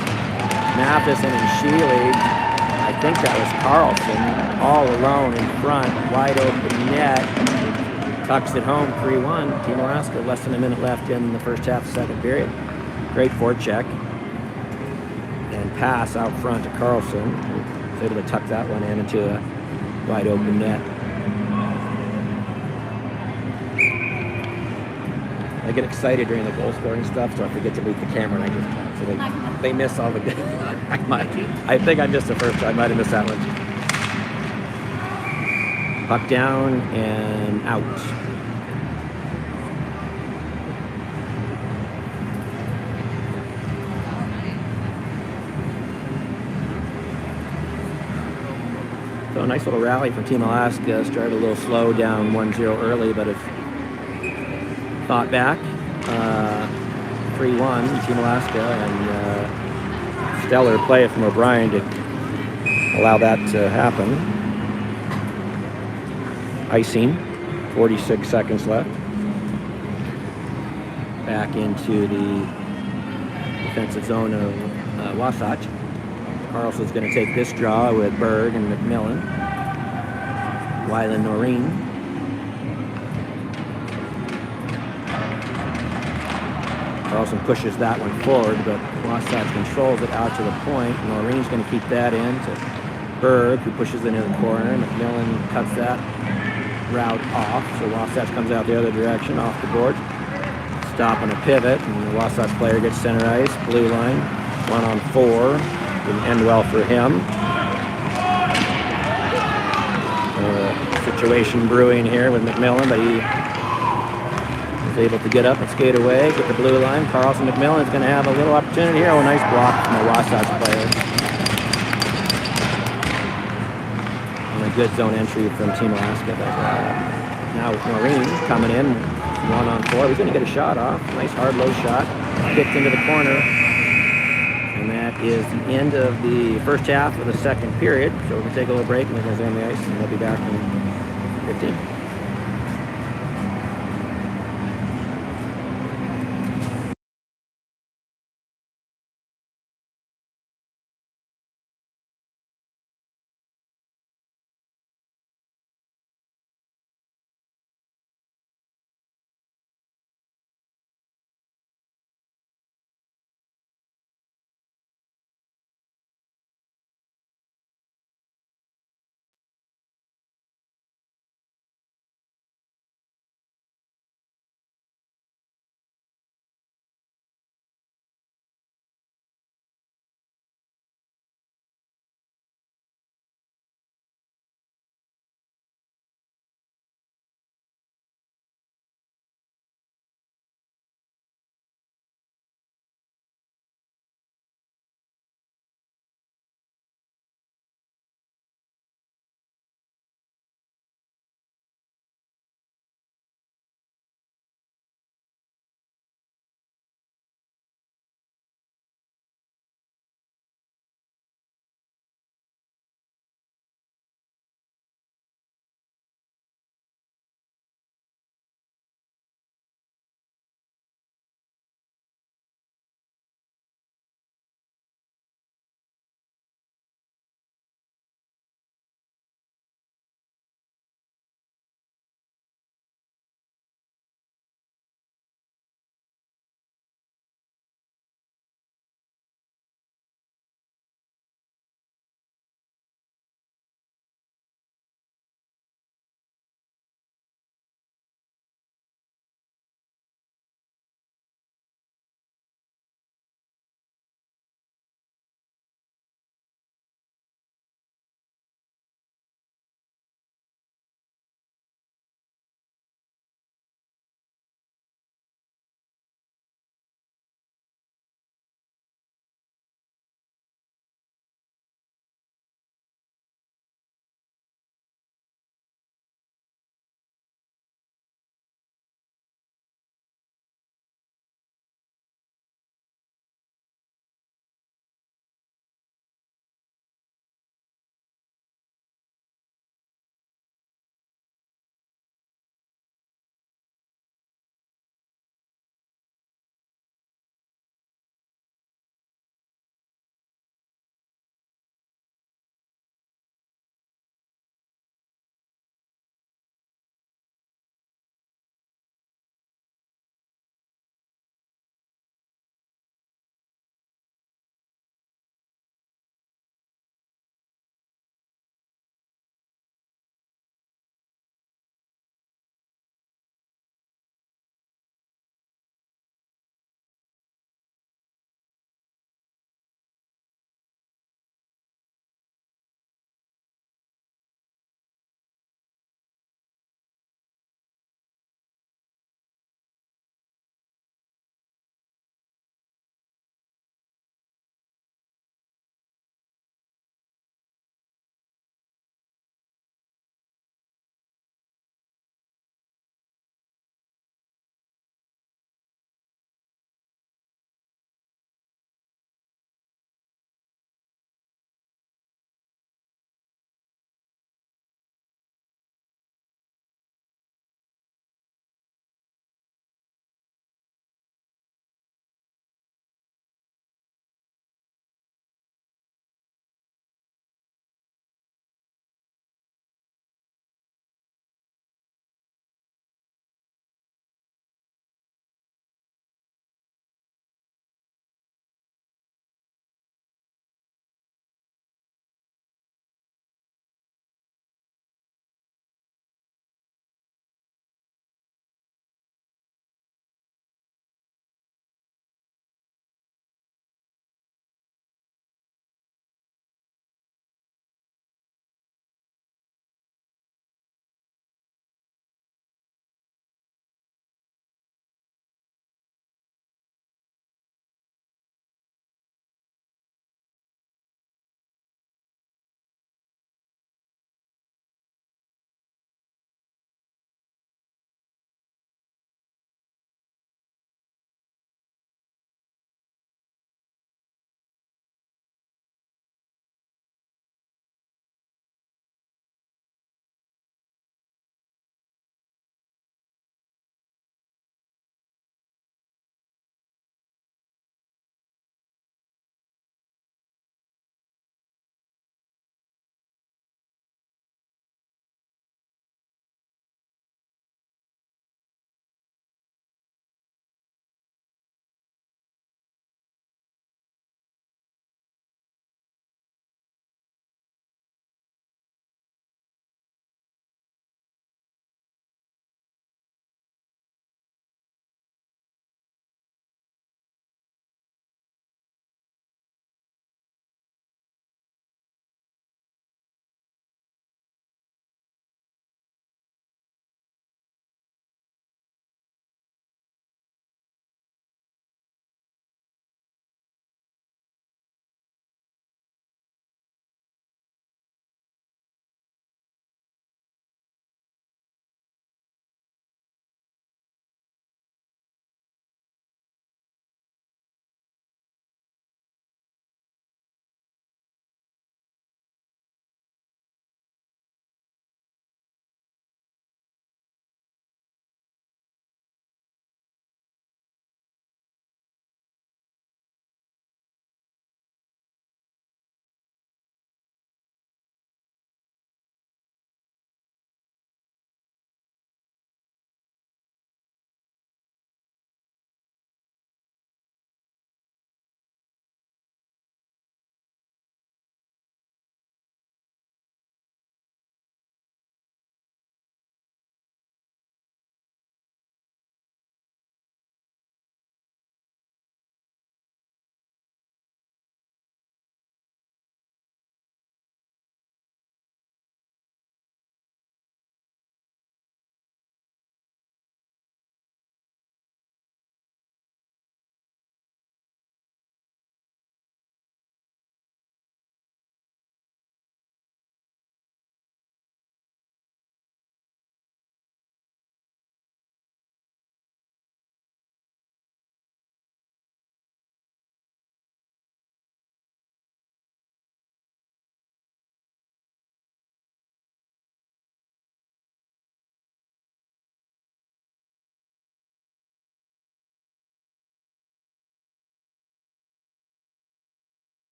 Matheson and Sheely. I think that was Carlson all alone in front. Wide open net. Tucks it home 3-1. Team Alaska, less than a minute left in the first half of the second period. Great forecheck. And pass out front to Carlson. Was able to tuck that one in into a wide open net. I get excited during the goal scoring stuff, so I forget to leave the camera, and they miss all the good. I think I missed the first one. I might have missed that one. Puck down and out. So a nice little rally from Team Alaska. Started a little slow, down 1-0 early, but it's fought back, 3-1, Team Alaska, and stellar play from O'Brien to allow that to happen. Icing, 46 seconds left. Back into the defensive zone of Wasatch. Carlson's going to take this draw with Berg and McMillan. Weiland Noreen. Carlson pushes that one forward, but Wasatch controls it out to the point. Noreen's going to keep that in to Berg, who pushes it into the corner. McMillan cuts that route off, so Wasatch comes out the other direction, off the board. Stop on a pivot, and the Wasatch player gets center ice, blue line, 1-on-4. Didn't end well for him. Situation brewing here with McMillan, but he able to get up and skate away, get the blue line. Carlson McMillan is going to have a little opportunity here. Oh, nice block from the Wasatch player. And a good zone entry from Team Alaska. But now with Noreen coming in, 1-on-4. He's going to get a shot off. Nice hard low shot. Kicked into the corner. And that is the end of the first half of the second period. So we're going to take a little break and then we'll on the ice and we'll be back in 15.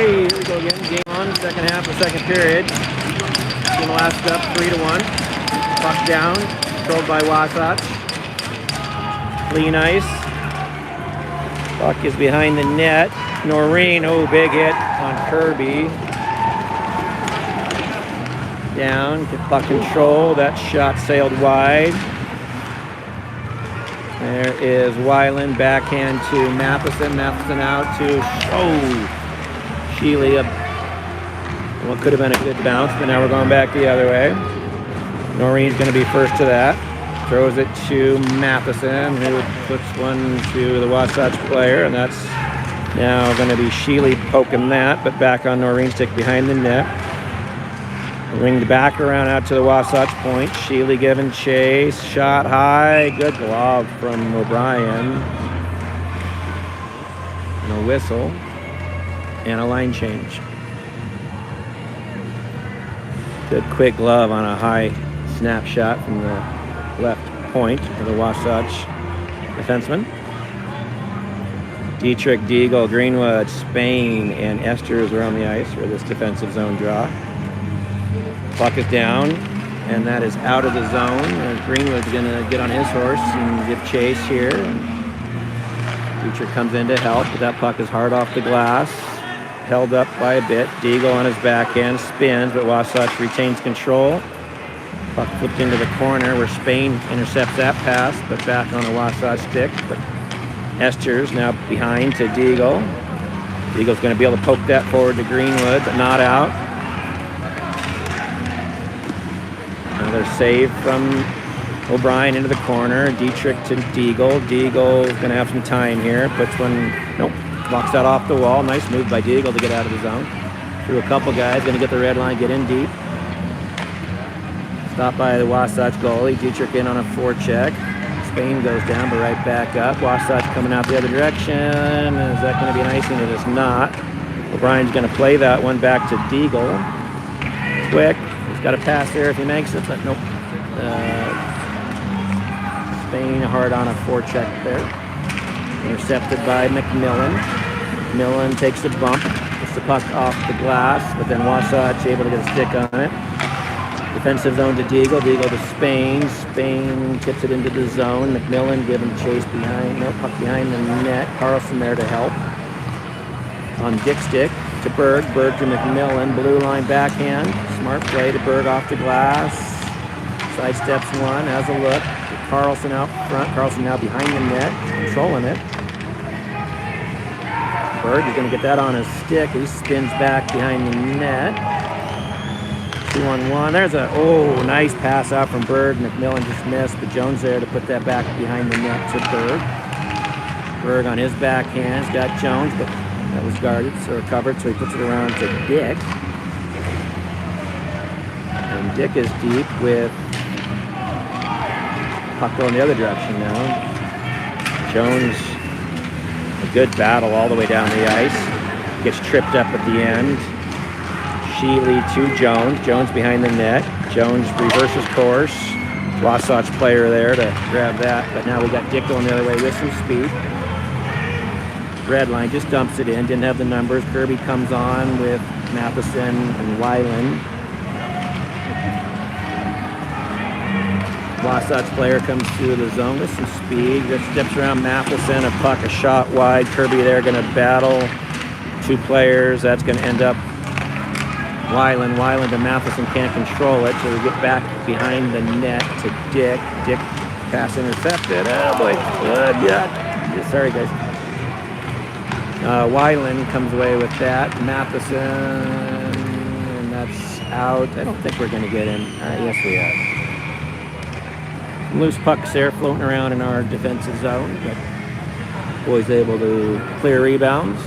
Okay, here we go again. Game on, second half of second period. Team Alaska up 3-1. Puck down, controlled by Wasatch. Clean ice. Puck is behind the net. Noreen, oh, big hit on Kirby. Down, get puck control. That shot sailed wide. There is Weiland, backhand to Matheson. Matheson out to Sheely. What could have been a good bounce, but now we're going back the other way. Noreen's going to be first to that. Throws it to Matheson, who puts one to the Wasatch player, and that's now going to be Sheely poking that, but back on Noreen's stick behind the net. Ringed back around out to the Wasatch point. Sheely giving chase. Shot high. Good glove from O'Brien. And a whistle. And a line change. Good quick glove on a high snapshot from the left point of the Wasatch defenseman. Dietrich, Deagle, Greenwood, Spain, and Esters are on the ice for this defensive zone draw. Puck is down, and that is out of the zone. Greenwood's going to get on his horse and give chase here. Dietrich comes in to help, but that puck is hard off the glass. Held up by a bit. Deagle on his backhand spins, but Wasatch retains control. Puck flipped into the corner where Spain intercepts that pass, but back on the Wasatch stick. But Esters now behind to Deagle. Deagle's going to be able to poke that forward to Greenwood, but not out. Another save from O'Brien into the corner. Dietrich to Deagle. Deagle's going to have some time here. Puts one, nope, walks that off the wall. Nice move by Deagle to get out of the zone. Through a couple guys, going to get the red line, get in deep. Stopped by the Wasatch goalie. Dietrich in on a forecheck. Spain goes down, but right back up. Wasatch coming out the other direction. Is that going to be an icing? It is not. O'Brien's going to play that one back to Deagle. Quick. He's got a pass there if he makes it, but nope. Spain hard on a forecheck there. Intercepted by McMillan. McMillan takes the bump. Gets the puck off the glass, but then Wasatch able to get a stick on it. Defensive zone to Deagle. Deagle to Spain. Spain tips it into the zone. McMillan giving chase behind. No puck behind the net. Carlson there to help. On Dick's stick to Berg. Berg to McMillan. Blue line backhand. Smart play to Berg off the glass. Sidesteps one. Has a look. Carlson out front. Carlson now behind the net. Controlling it. Berg is going to get that on his stick. He spins back behind the net. 2-on-1. There's a nice pass out from Berg. McMillan just missed, but Jones there to put that back behind the net to Berg. Berg on his backhand. He's got Jones, but that was guarded, so recovered, so he puts it around to Dick. And Dick is deep with puck going the other direction now. Jones, a good battle all the way down the ice. Gets tripped up at the end. Sheely to Jones. Jones behind the net. Jones reverses course. Wasatch player there to grab that, but now we got Dick going the other way with some speed. Red line just dumps it in. Didn't have the numbers. Kirby comes on with Matheson and Weiland. Wasatch player comes through the zone with some speed. Just steps around Matheson. A puck, a shot wide. Kirby there going to battle two players. That's going to end up Weiland and Matheson can't control it, so we get back behind the net to Dick. Dick pass intercepted. Oh boy, good, yeah. Sorry guys. Weiland comes away with that. Matheson, and that's out. I don't think we're going to get in. Yes, we are. Loose pucks there floating around in our defensive zone, but boys able to clear rebounds.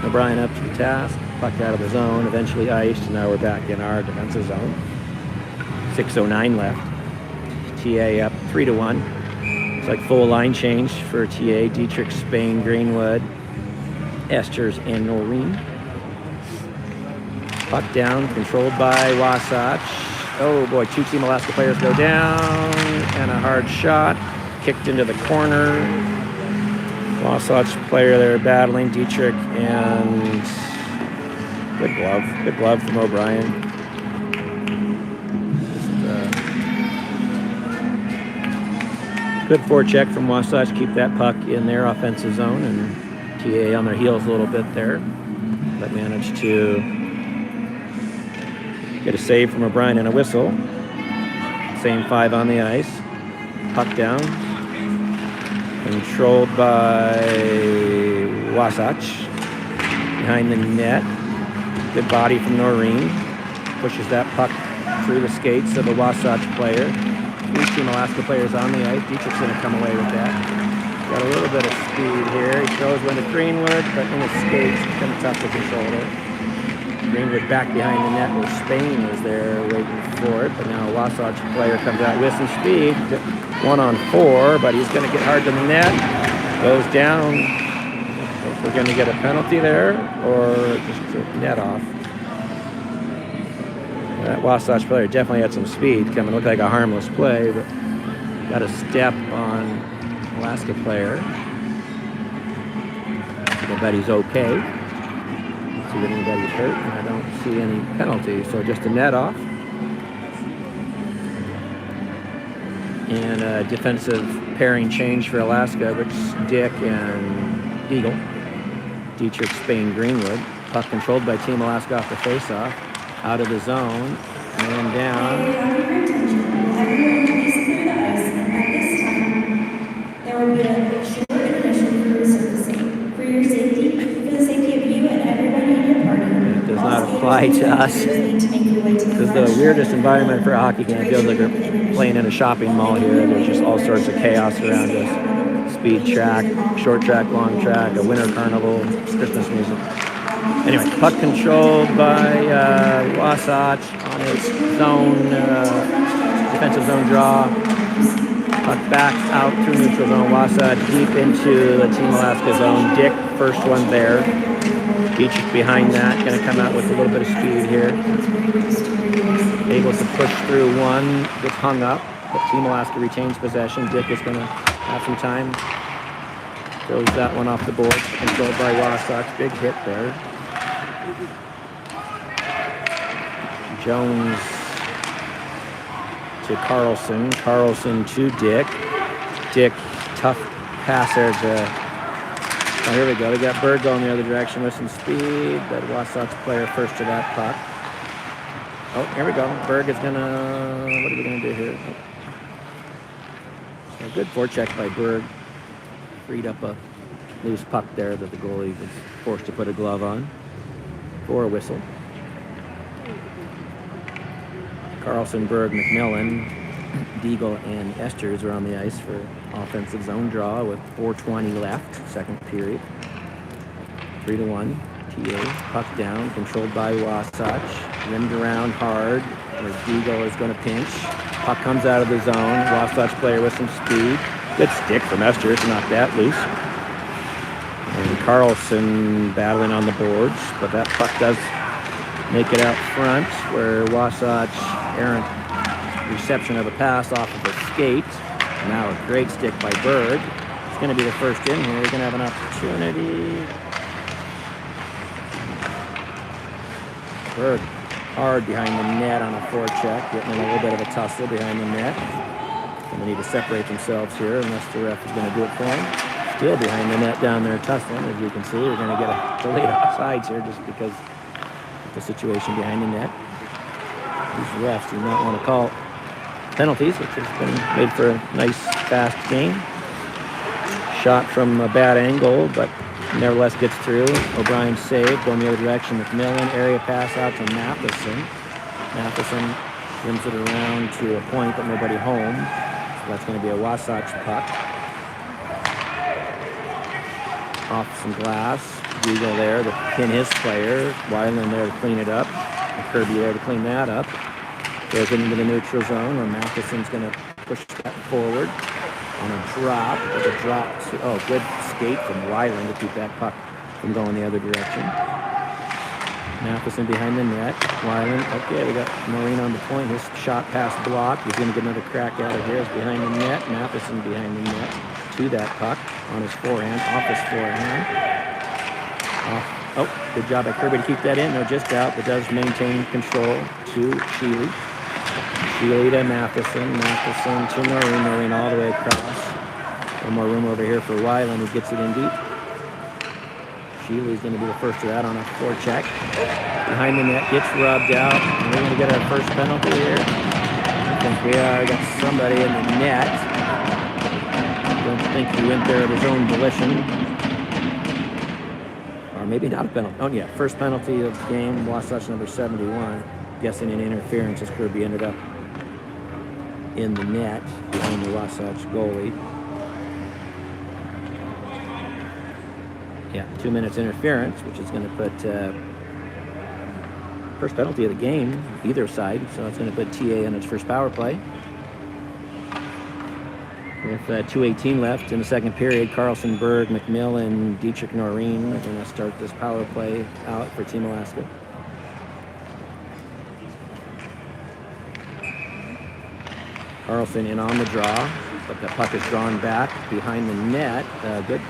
O'Brien up to the task. Puck out of the zone, eventually iced, and now we're back in our defensive zone. 6:09 left. TA up 3-1. It's like full line change for TA. Dietrich, Spain, Greenwood, Esters, and Noreen. Puck down, controlled by Wasatch. Oh boy, two Team Alaska players go down, and a hard shot. Kicked into the corner. Wasatch player there battling Dietrich and Good glove. Good glove from O'Brien. Good forecheck from Wasatch. Keep that puck in their offensive zone, and TA on their heels a little bit there, but managed to get a save from O'Brien and a whistle. Same 5 on the ice. Puck down. Controlled by Wasatch. Behind the net. Good body from Noreen. Pushes that puck through the skates of a Wasatch player. 3 Team Alaska players on the ice. Dietrich's going to come away with that. Got a little bit of speed here. He throws one to Greenwood, but in his skates, it's kind of tough to control it. Greenwood back behind the net where Spain is there waiting for it, but now a Wasatch player comes out with some speed. 1-on-4, but he's going to get hard to the net. Goes down. If we're going to get a penalty there, or just a net off. That Wasatch player definitely had some speed. Coming looked like a harmless play, but got a step on Alaska player. I bet he's okay. Don't see that anybody's hurt, and I don't see any penalty. So just a net off. And a defensive pairing change for Alaska, which is Dick and Eagle. Dietrich, Spain, Greenwood. Puck controlled by Team Alaska off the faceoff. Out of the zone. Man down. Everyone please clear the ice, and at this time, there will be a short intermission for resurfacing. For your safety, for the safety of you and everyone in your party. It does not apply to us. This is the weirdest environment for a hockey game. It feels like we're playing in a shopping mall here. There's just all sorts of chaos around us. Speed track, short track, long track, a winter carnival, Christmas music. Anyway, puck controlled by Wasatch on his zone, defensive zone draw. Puck back out through neutral zone. Wasatch deep into the Team Alaska zone. Dick, first one there. Dietrich behind that, going to come out with a little bit of speed here. Able to push through one, gets hung up, but Team Alaska retains possession. Dick is going to have some time. Throws that one off the board. Controlled by Wasatch. Big hit there. Jones to Carlson. Carlson to Dick. Dick, tough passer to... Oh, here we go. We got Berg going the other direction with some speed. That Wasatch player first to that puck. Oh, here we go. Berg is going to... What are we going to do here? A good forecheck by Berg. Freed up a loose puck there that the goalie was forced to put a glove on for a whistle. Carlson, Berg, McMillan, Deagle, and Esters are on the ice for offensive zone draw with 4:20 left, second period. 3-1. TA, puck down, controlled by Wasatch. Rimmed around hard, where Deagle is going to pinch. Puck comes out of the zone. Wasatch player with some speed. Good stick from Esters to knock that loose. And Carlson battling on the boards, but that puck does make it out front, where Wasatch errant reception of a pass off of the skate. Now a great stick by Berg. It's going to be the first in here. He's going to have an opportunity. Berg hard behind the net on a forecheck, getting a little bit of a tussle behind the net. And they need to separate themselves here unless the ref is going to do it for them. Still behind the net down there tussling. As you can see, we're going to get a delayed offsides here just because of the situation behind the net. These refs do not want to call penalties, which has been made for a nice, fast game. Shot from a bad angle, but nevertheless gets through. O'Brien saved, going the other direction. McMillan, area pass out to Matheson. Matheson rims it around to a point, but nobody home. So that's going to be a Wasatch puck. Off some glass. Deagle there to pin his player. Weiland there to clean it up. And Kirby there to clean that up. Goes into the neutral zone where Matheson's going to push that forward on a drop. With a drop to, good skate from Weiland to keep that puck from going the other direction. Matheson behind the net. Weiland, okay, we got Noreen on the point. His shot pass blocked. He's going to get another crack out of here. It's behind the net. Matheson behind the net to that puck on his forehand, off his forehand. Off Oh, good job by Kirby to keep that in. No, just out, but does maintain control to Sheely. Sheely to Matheson. Matheson to Noreen. Noreen all the way across. One more room over here for Wyland, who gets it in deep. Sheely's going to be the first of that on a forecheck. Behind the net, gets rubbed out. And we're going to get our first penalty here. I think we are. Got somebody in the net. Don't think he went there of his own volition. Or maybe not a penalty. Oh, yeah. First penalty of the game, Wasatch number 71. Guessing an interference as Kirby ended up in the net behind the Wasatch goalie. Yeah, 2 minutes interference, which is going to put first penalty of the game, either side. So it's going to put TA on its first power play. With 2:18 left in the second period, Carlson, Berg, McMillan, Dietrich, Noreen are going to start this power play out for Team Alaska. Carlson in on the draw, but the puck is drawn back behind the net. Good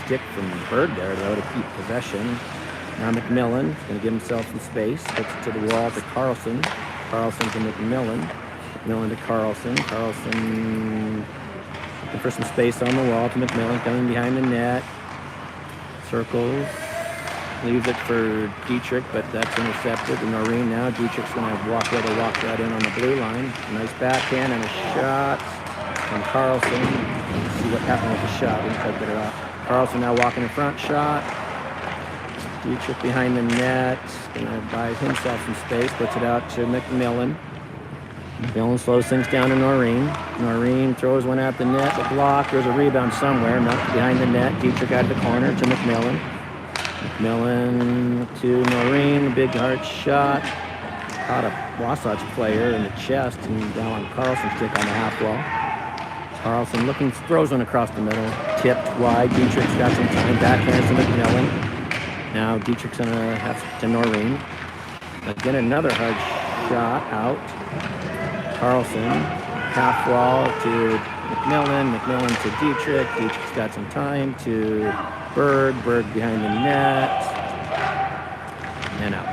stick from Berg there, though, to keep possession. Now McMillan is going to give himself some space. Puts it to the wall to Carlson. Carlson to McMillan. McMillan to Carlson. Carlson looking for some space on the wall to McMillan, coming behind the net. Circles. Leaves it for Dietrich, but that's intercepted. And Noreen now. Dietrich's going to walk right in on the blue line. Nice backhand and a shot from Carlson. Let's see what happened with the shot. We tried to get it off. Carlson now walking in front, shot. Dietrich behind the net. Going to buy himself some space. Puts it out to McMillan. McMillan slows things down to Noreen. Noreen throws one at the net, but blocked. There's a rebound somewhere. Not behind the net. Dietrich out of the corner to McMillan. McMillan to Noreen. Big hard shot. Caught a Wasatch player in the chest and down on Carlson's stick on the half wall. Carlson looking, throws one across the middle. Tipped wide. Dietrich's got some time. Backhands to McMillan. Now Dietrich's going to have to Noreen. Again, another hard shot out. Carlson, half wall to McMillan. McMillan to Dietrich. Dietrich's got some time to Berg. Berg behind the net. And out.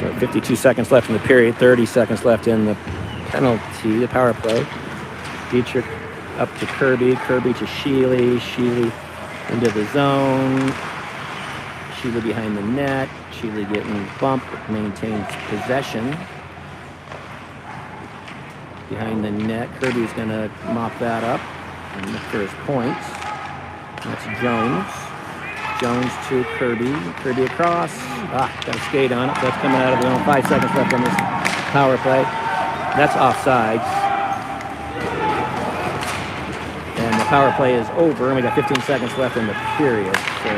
So 52 seconds left in the period. 30 seconds left in the penalty, the power play. Dietrich up to Kirby. Kirby to Sheely. Sheely into the zone. Sheely behind the net. Sheely getting bumped, but maintains possession. Behind the net. Kirby's going to mop that up and look for his points. That's Jones. Jones to Kirby. Kirby across. Got a skate on it. That's coming out of the zone. 5 seconds left on this power play. That's offsides. And the power play is over, and we got 15 seconds left in the period. So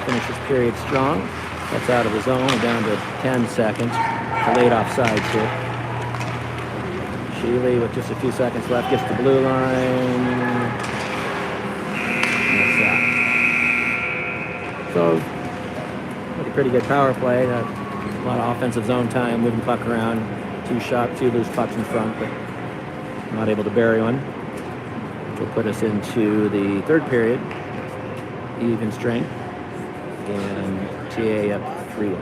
finish this period strong. That's out of the zone, down to 10 seconds. Delayed offsides here. Sheely with just a few seconds left gets the blue line. That's that. So, a pretty good power play. A lot of offensive zone time, moving puck around. 2 loose pucks in front, but not able to bury one. Which will put us into the third period. Even strength. And TA up 3-1.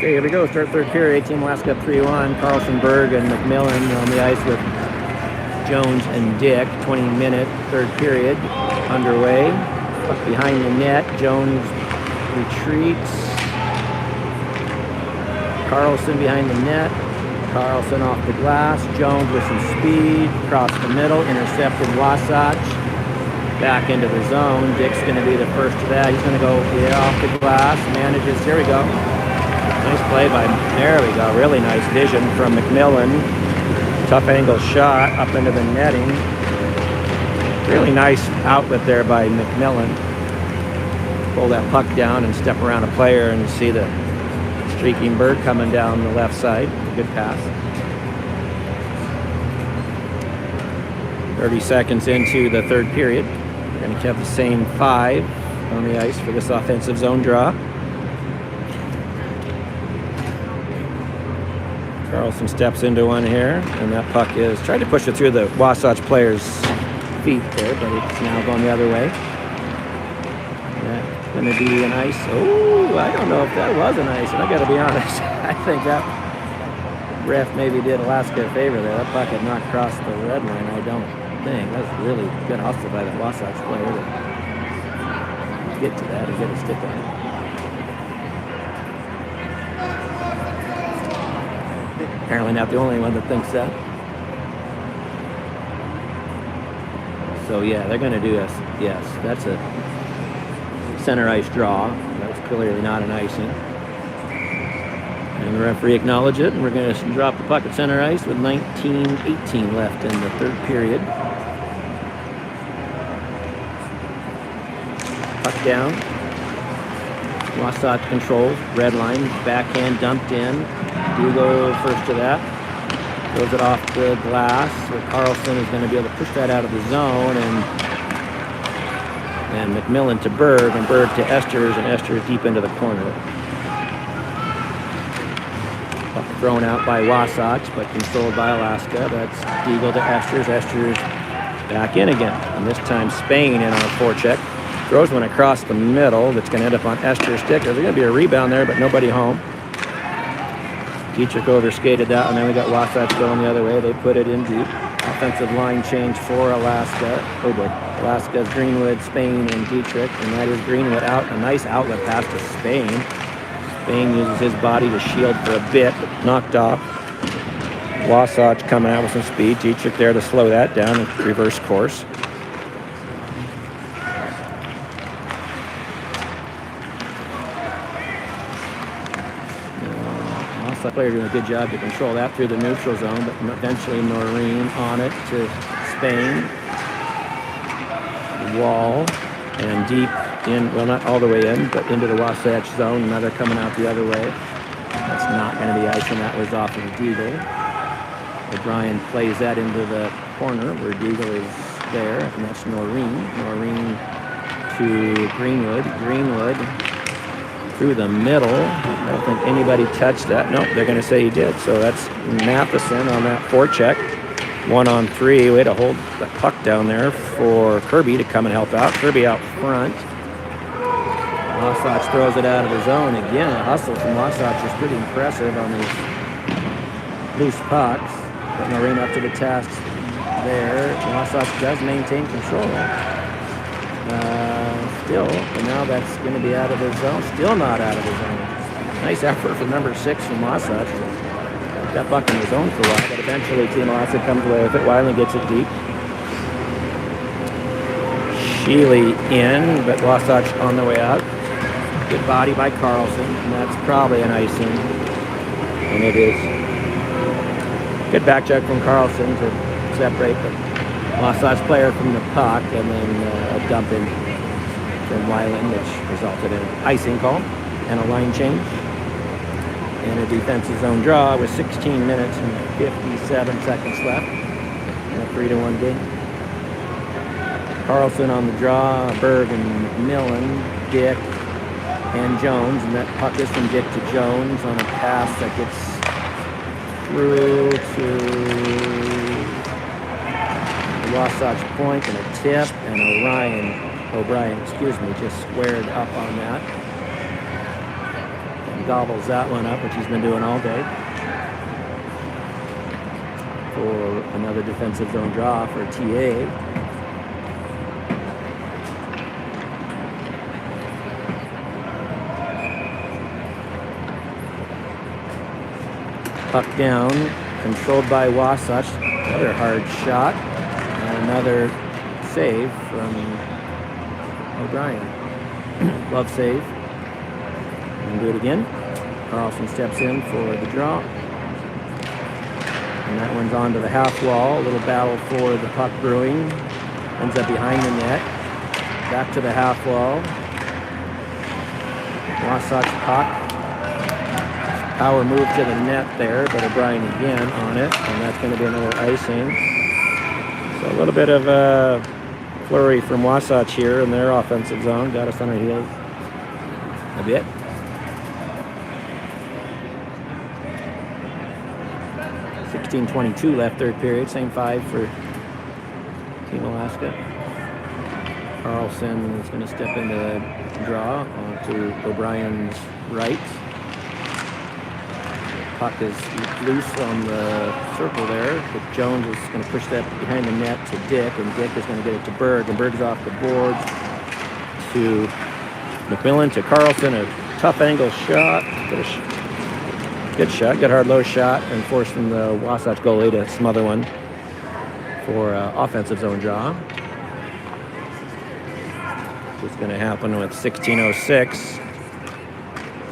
Okay, here we go. Start third period. Team Alaska 3-1. Carlson, Berg, and McMillan on the ice with Jones and Dick. 20-minute third period underway. Puck behind the net. Jones retreats. Carlson behind the net. Carlson off the glass. Jones with some speed. Across the middle. Intercepted Wasatch. Back into the zone. Dick's going to be the first to that. He's going to go off the glass. Manages. Here we go. Nice play by, there we go, really nice vision from McMillan. Tough angle shot up into the netting. Really nice outlet there by McMillan. Pull that puck down and step around a player and see the streaking Bird coming down the left side. Good pass. 30 seconds into the third period. We're going to have the same 5 on the ice for this offensive zone draw. Carlson steps into one here, and that puck is tried to push it through the Wasatch player's feet there, but it's now going the other way. That's going to be an ice. Oh, I don't know if that was an ice, and I got to be honest. I think that ref maybe did Alaska a favor there. That puck had not crossed the red line, I don't think. That was really good hustle by the Wasatch player to get to that and get a stick on it. Apparently not the only one that thinks that. So yeah, they're going to do this. Yes, that's a center ice draw. That's clearly not an icing. And the referee acknowledged it, and we're going to drop the puck at center ice with 19:18 left in the third period. Puck down. Wasatch controls. Red line. Backhand dumped in. Deagle first to that. Throws it off the glass. Where Carlson is going to be able to push that out of the zone. And McMillan to Berg. And Berg to Esters. And Esters deep into the corner. Puck thrown out by Wasatch, but controlled by Alaska. That's Deagle to Esters. Esters back in again. And this time Spain in on a forecheck. Throws one across the middle that's going to end up on Esther's stick. There's going to be a rebound there, but nobody home. Dietrich overskated that, and then we got Wasatch going the other way. They put it in deep. Offensive line change for Alaska. Oh boy. Alaska's Greenwood, Spain, and Dietrich. And that is Greenwood out. A nice outlet pass to Spain. Spain uses his body to shield for a bit, but knocked off. Wasatch coming out with some speed. Dietrich there to slow that down and reverse course. The player doing a good job to control that through the neutral zone, but eventually Noreen on it to Spain. Wall and deep in, well, not all the way in, but into the Wasatch zone. Another coming out the other way. That's not going to be ice, and that was off of Deagle. O'Brien plays that into the corner where Deagle is there, and that's Noreen. Noreen to Greenwood. Greenwood through the middle. I don't think anybody touched that. Nope, they're going to say he did. So that's Matheson on that forecheck. 1-on-3. Way to hold the puck down there for Kirby to come and help out. Kirby out front. Wasatch throws it out of the zone. Again, a hustle from Wasatch is pretty impressive on these loose pucks. But Noreen up to the task there. Wasatch does maintain control. Still, and now that's going to be out of the zone. Still not out of the zone. Nice effort from number 6 from Wasatch. That puck in the zone for a while, but eventually Team Alaska comes away with it. Wiley gets it deep. Sheely in, but Wasatch on the way out. Good body by Carlson, and that's probably an icing. And it is. Good back check from Carlson to separate the Wasatch player from the puck, and then a dump in from Weiland, which resulted in an icing call and a line change and a defensive zone draw with 16 minutes and 57 seconds left in a 3-1 game. Carlson on the draw, Berg and McMillan, Dick and Jones, and that puck is from Dick to Jones on a pass that gets through to the Wasatch point and a tip, and O'Brien, just squared up on that. And gobbles that one up, which he's been doing all day. For another defensive zone draw for TA. Puck down, controlled by Wasatch. Another hard shot. And another save from O'Brien. Glove save. And do it again. Carlson steps in for the draw. And that one's onto the half wall. A little battle for the puck brewing. Ends up behind the net. Back to the half wall. Wasatch puck. Power move to the net there, but O'Brien again on it. And that's going to be another icing. So a little bit of a flurry from Wasatch here in their offensive zone. Got us on our heels a bit. 16:22 left third period. Same 5 for Team Alaska. Carlson is going to step into the draw onto O'Brien's right. Puck is loose on the circle there, but Jones is going to push that behind the net to Dick, and Dick is going to get it to Berg, and Berg's off the boards to McMillan, to Carlson, a tough angle shot, good shot, good hard low shot, and forcing the Wasatch goalie to smother one for offensive zone draw. It's going to happen with 16:06,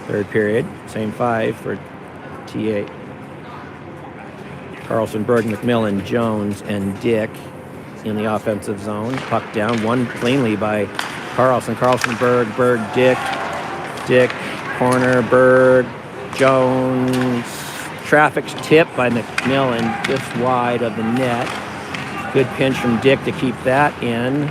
third period, same 5 for TA. Carlson, Berg, McMillan, Jones, and Dick in the offensive zone. Puck down, won cleanly by Carlson. Carlson, Berg, Dick. Dick, corner, Berg, Jones. Traffic's tipped by McMillan, just wide of the net. Good pinch from Dick to keep that in.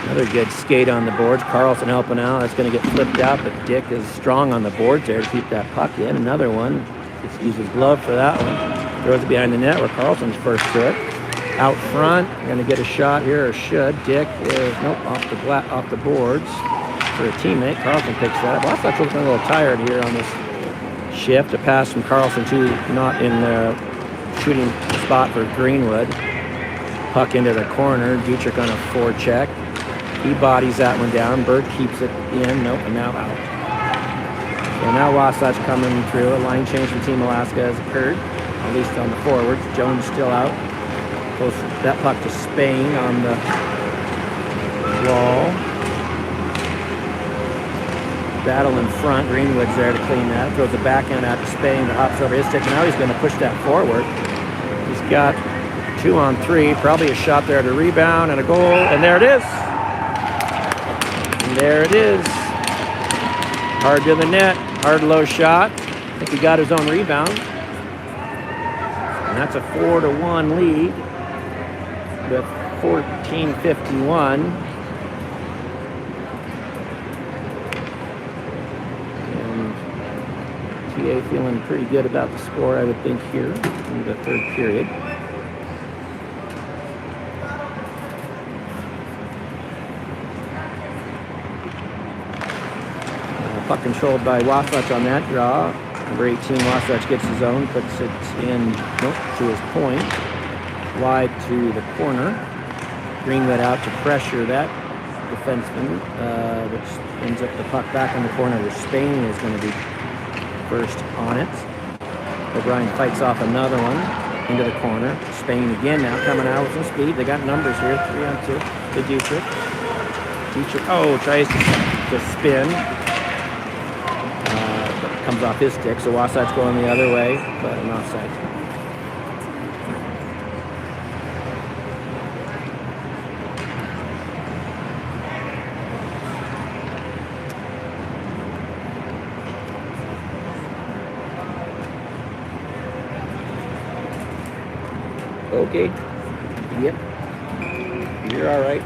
Another good skate on the boards. Carlson helping out. That's going to get flipped out, but Dick is strong on the boards there to keep that puck in. Another one. Just uses glove for that one. Throws it behind the net where Carlson's first to it. Out front, going to get a shot here, or should. Dick is, nope, off the boards for a teammate. Carlson picks that up. Wasatch looking a little tired here on this shift. A pass from Carlson to not in the shooting spot for Greenwood. Puck into the corner. Dietrich on a forecheck. He bodies that one down. Berg keeps it in. Nope, and now out. So now Wasatch coming through. A line change from Team Alaska has occurred, at least on the forwards. Jones still out. Close that puck to Spain on the wall. Battle in front. Greenwood's there to clean that. Throws the backhand out to Spain. That hops over his stick. Now he's going to push that forward. He's got 2 on 3. Probably a shot there to rebound and a goal. And there it is. There it is. Hard to the net. Hard low shot. I think he got his own rebound. And that's a 4-1 lead with 14:51. And TA feeling pretty good about the score, I would think, here in the third period. Puck controlled by Wasatch on that draw. Number 18, Wasatch gets his own, puts it in to his point. Wide to the corner. Greenwood out to pressure that defenseman, which ends up the puck back in the corner where Spain is going to be first on it. O'Brien fights off another one into the corner. Spain again now coming out with some speed. They got numbers here, 3 on 2 to Dietrich. Tries to spin. Comes off his stick, so Wasatch going the other way, but an offside. Okay. Yep. You're all right.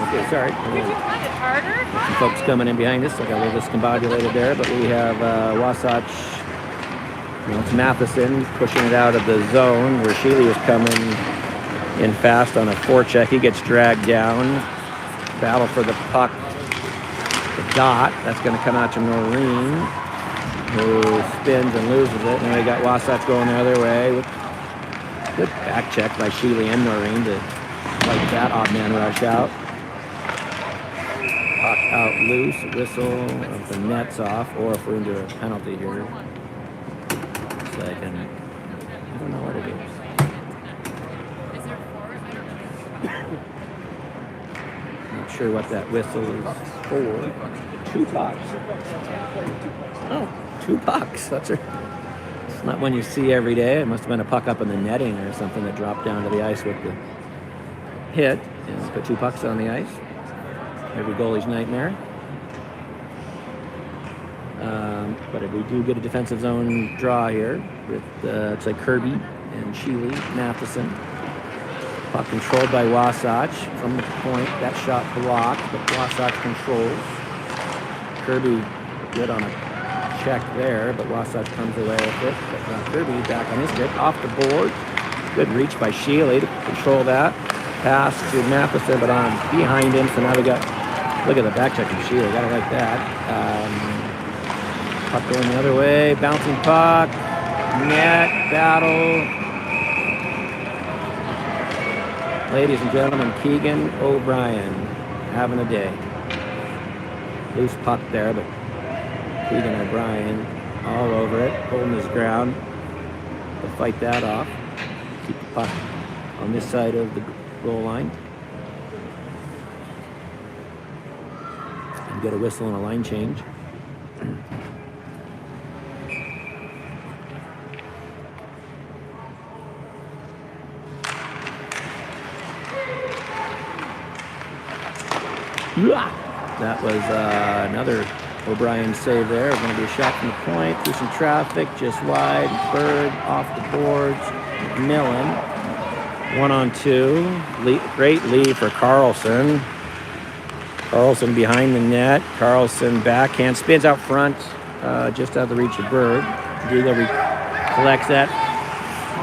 Okay, sorry. Did you find it harder? Some folks coming in behind us. I got a little discombobulated there, but we have Wasatch. It's Matheson pushing it out of the zone where Sheely was coming in fast on a forecheck. He gets dragged down. Battle for the puck. The dot. That's going to come out to Noreen, who spins and loses it. Now we got Wasatch going the other way. Good back check by Sheely and Noreen to fight that odd man rush out. Puck out loose. Whistle. If the net's off, or if we're into a penalty here. It's like I don't know what it is. Not sure what that whistle is for. 2 pucks. Oh, 2 pucks. It's not one you see every day. It must have been a puck up in the netting or something that dropped down to the ice with the hit and put 2 pucks on the ice. Every goalie's nightmare. But if we do get a defensive zone draw here with it's like Kirby and Sheely, Matheson. Puck controlled by Wasatch from the point. That shot blocked, but Wasatch controls. Kirby good on a check there, but Wasatch comes away with it. But Kirby back on his stick, off the board. Good reach by Sheely to control that. Pass to Matheson, but on behind him. So now we got, look at the back check from Sheely. Got it like that. Puck going the other way. Bouncing puck. Net battle. Ladies and gentlemen, Keegan O'Brien having a day. Loose puck there, but Keegan O'Brien all over it, holding his ground to fight that off. Keep the puck on this side of the goal line. And get a whistle and a line change. That was another O'Brien save there. Going to be a shot from the point, through some traffic, just wide. Bird off the boards. Millen, 1-on-2. Great lead for Carlson. Carlson behind the net. Carlson backhand, spins out front, just out of the reach of Bird. Diego collects that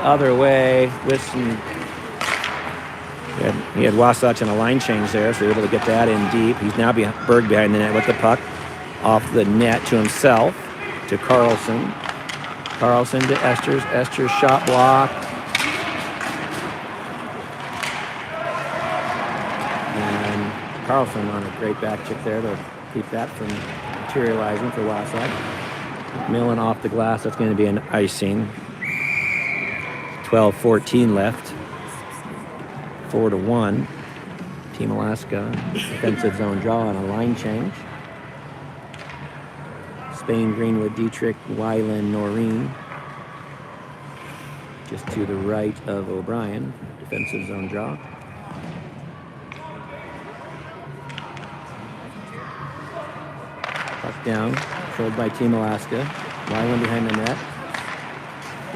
other way with some. He had Wasatch in a line change there, so he was able to get that in deep. He's now Berg behind the net with the puck off the net to himself, to Carlson. Carlson to Esters. Esters shot block. And Carlson on a great back check there to keep that from materializing for Wasatch. Millen off the glass. That's going to be an icing. 12:14 left. 4-1. Team Alaska, defensive zone draw on a line change. Spain, Greenwood, Dietrich, Weiland, Noreen. Just to the right of O'Brien, defensive zone draw. Puck down, controlled by Team Alaska. Weiland behind the net.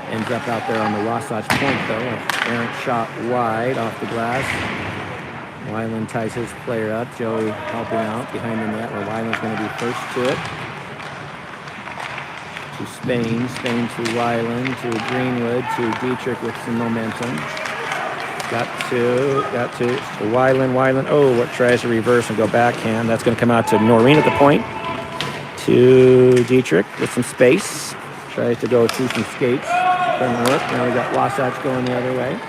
Ends up out there on the Wasatch point, though. Errant shot wide off the glass. Weiland ties his player up. Joey helping out behind the net, where Weiland's going to be first to it. To Spain. Spain to Weiland. To Greenwood. To Dietrich with some momentum. Got to Weiland. Weiland. Oh, what tries to reverse and go backhand. That's going to come out to Noreen at the point. To Dietrich with some space. Tries to go through some skates. Doesn't work. Now we got Wasatch going the other way.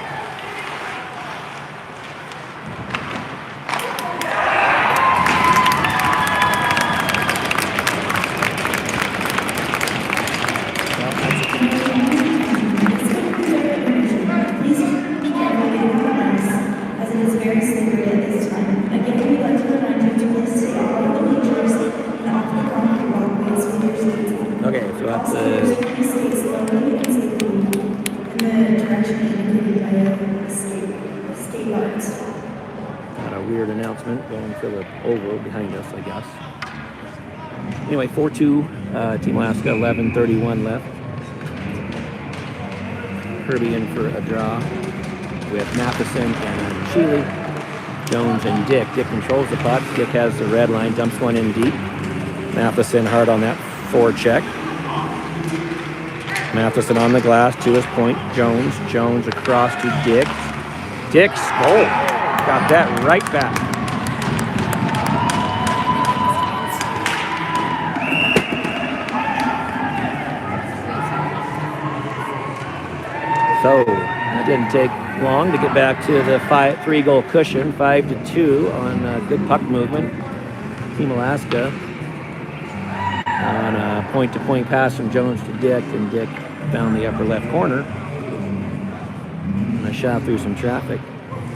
Please be careful getting on the ice, as it is very slippery at this time. Again, we'd like to remind you to please stay out of the bleachers and off the concrete walkways with your skates on. Okay, so that's Please skate slowly and safely in the direction indicated by the skate guards. got a weird announcement going for the oval behind us, I guess. Anyway, 4-2, Team Alaska, 11:31 left. Kirby in for a draw with Matheson and Sheely. Jones and Dick. Dick controls the puck. Dick has the red line, dumps one in deep. Matheson hard on that forecheck. Matheson on the glass to his point. Jones across to Dick. Dix, got that right back. So it didn't take long to get back to the 3-goal cushion, 5-2 on good puck movement. Team Alaska on a point-to-point pass from Jones to Dick, and Dick found the upper left corner. And I shot through some traffic,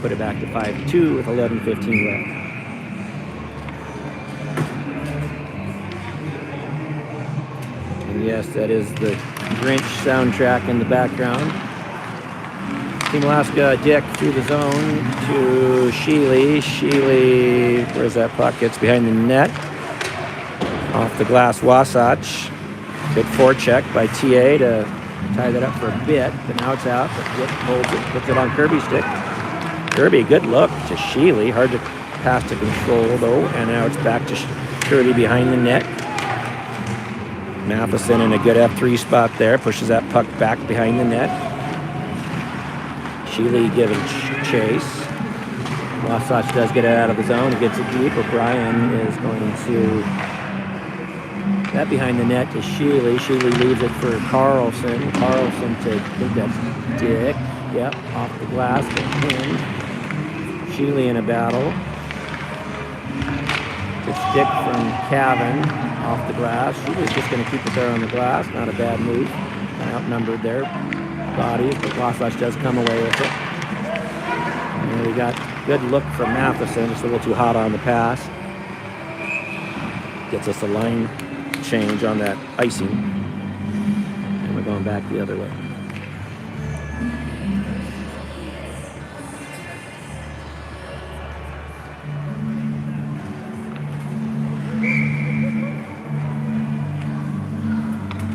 put it back to 5-2 with 11:15 left. And yes, that is the Grinch soundtrack in the background. Team Alaska, Dick through the zone to Sheely. Sheely, where's that puck? It's behind the net. Off the glass, Wasatch. Good forecheck by TA to tie that up for a bit, but now it's out. But Dick holds it, puts it on Kirby's stick. Kirby, good look to Sheely. Hard to pass to control though, and now it's back to Kirby behind the net. Matheson in a good F3 spot there, pushes that puck back behind the net. Sheely giving chase. Wasatch does get it out of the zone. He gets it deep. O'Brien is going to that behind the net to Sheely. Sheely leaves it for Carlson. Carlson to, I think that's Dick. Yep, off the glass, but in. Sheely in a battle. It's Dick from Cavan off the glass. Sheely's just going to keep it there on the glass. Not a bad move. Outnumbered there. Bodies, but Wasatch does come away with it. And we got good look from Matheson. It's a little too hot on the pass. Gets us a line change on that icing. And we're going back the other way.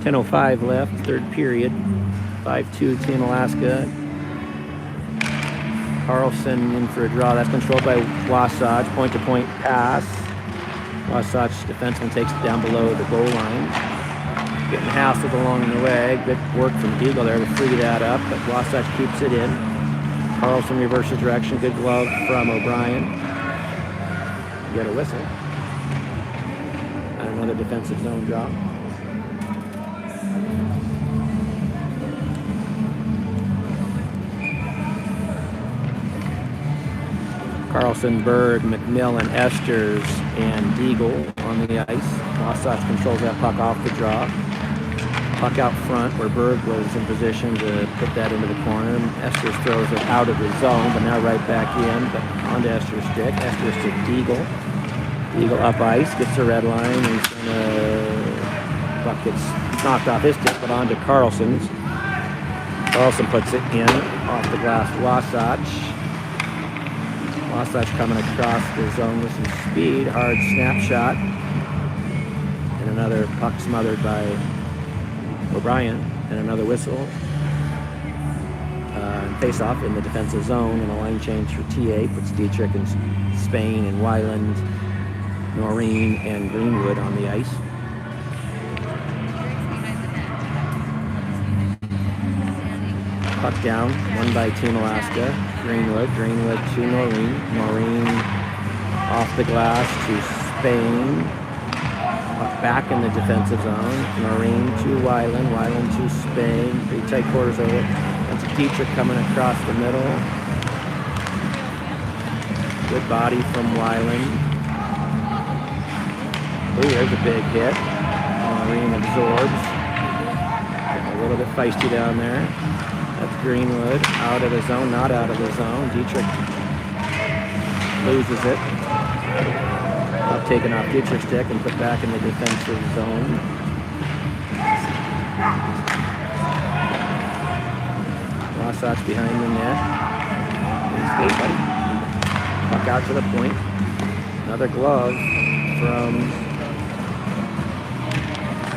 .10:05 left, third period. 5-2 Team Alaska. Carlson in for a draw. That's controlled by Wasatch. Point-to-point pass. Wasatch defenseman takes it down below the goal line. Getting hassled along the way. Good work from Deagle there to free that up, but Wasatch keeps it in. Carlson reverses direction. Good glove from O'Brien. Get a whistle. And another defensive zone drop. Carlson, Berg, McMillan, Esters, and Deagle on the ice. Wasatch controls that puck off the draw. Puck out front where Berg was in position to put that into the corner. Esters throws it out of the zone, but now right back in, but onto Esters' stick. Esters to Deagle. Deagle up ice, gets the red line, and he's gonna... Puck gets knocked off his stick, but onto Carlson's. Carlson puts it in, off the glass, Wasatch. Wasatch coming across the zone with some speed, hard snapshot, and another puck smothered by O'Brien, and another whistle. Face-off in the defensive zone, and a line change for TA, puts Dietrich and Spain and Weiland, Noreen and Greenwood on the ice. Puck down, won by Team Alaska. Greenwood to Noreen. Noreen off the glass to Spain. Puck back in the defensive zone. Noreen to Weiland. Weiland to Spain. Pretty tight quarters over. That's Dietrich coming across the middle. Good body from Weiland. Ooh, there's a big hit. Noreen absorbs. Getting a little bit feisty down there. That's Greenwood, out of the zone, not out of the zone. Dietrich loses it. Puck taken off Dietrich's stick and put back in the defensive zone. Wasatch behind the net. Skate, buddy. Puck out to the point. Another glove from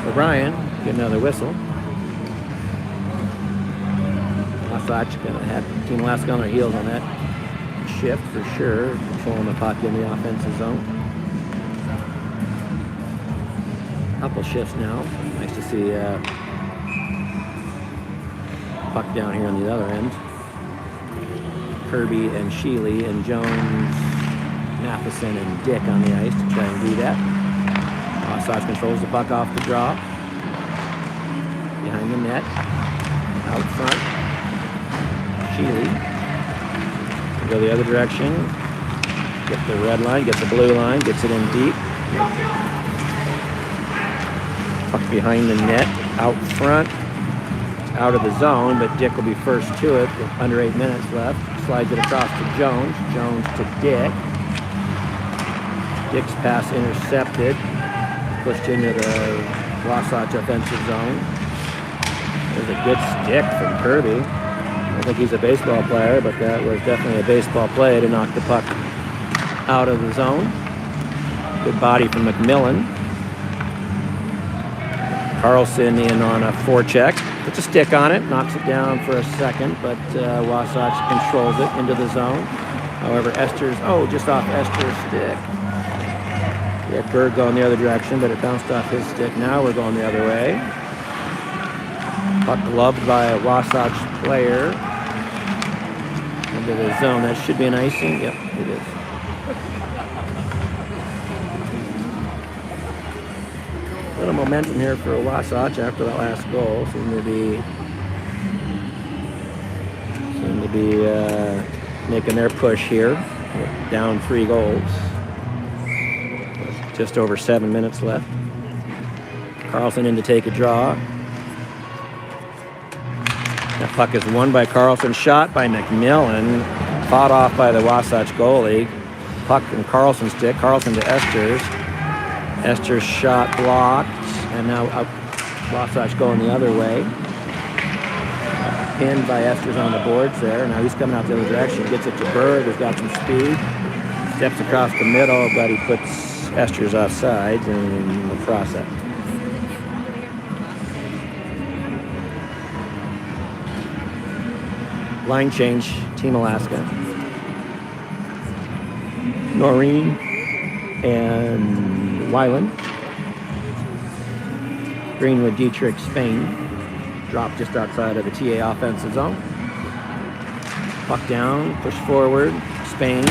O'Brien. Get another whistle. Wasatch gonna have Team Alaska on their heels on that shift for sure, controlling the puck in the offensive zone. Couple shifts now. Nice to see puck down here on the other end. Kirby and Sheely, and Jones, Matheson, and Dick on the ice to try and do that. Wasatch controls the puck off the draw. Behind the net. Out front. Sheely. Go the other direction. Get the red line, get the blue line, gets it in deep. Puck behind the net. Out front. Out of the zone, but Dick will be first to it with under 8 minutes left. Slides it across to Jones. Jones to Dick. Dick's pass intercepted. Pushed into the Wasatch offensive zone. There's a good stick from Kirby. I don't think he's a baseball player, but that was definitely a baseball play to knock the puck out of the zone. Good body from McMillan. Carlson in on a forecheck. Puts a stick on it, knocks it down for a second, but Wasatch controls it into the zone. However, just off Ester's stick. Yeah, Berg going the other direction, but it bounced off his stick. Now we're going the other way. Puck gloved by a Wasatch player into the zone. That should be an icing. Yep, it is. A little momentum here for Wasatch after that last goal. Seem to be making their push here. Down 3 goals. Just over 7 minutes left. Carlson in to take a draw. That puck is won by Carlson, shot by McMillan, fought off by the Wasatch goalie. Puck in Carlson's stick, Carlson to Esters. Esters shot blocked, and now Wasatch going the other way. Pinned by Esters on the boards there. Now he's coming out the other direction, gets it to Berg, who's got some speed. Steps across the middle, but he puts Esters offside in the process. Line change, Team Alaska. Noreen and Weiland. Greenwood, Dietrich, Spain. Drop just outside of the TA offensive zone. Puck down, push forward. Spain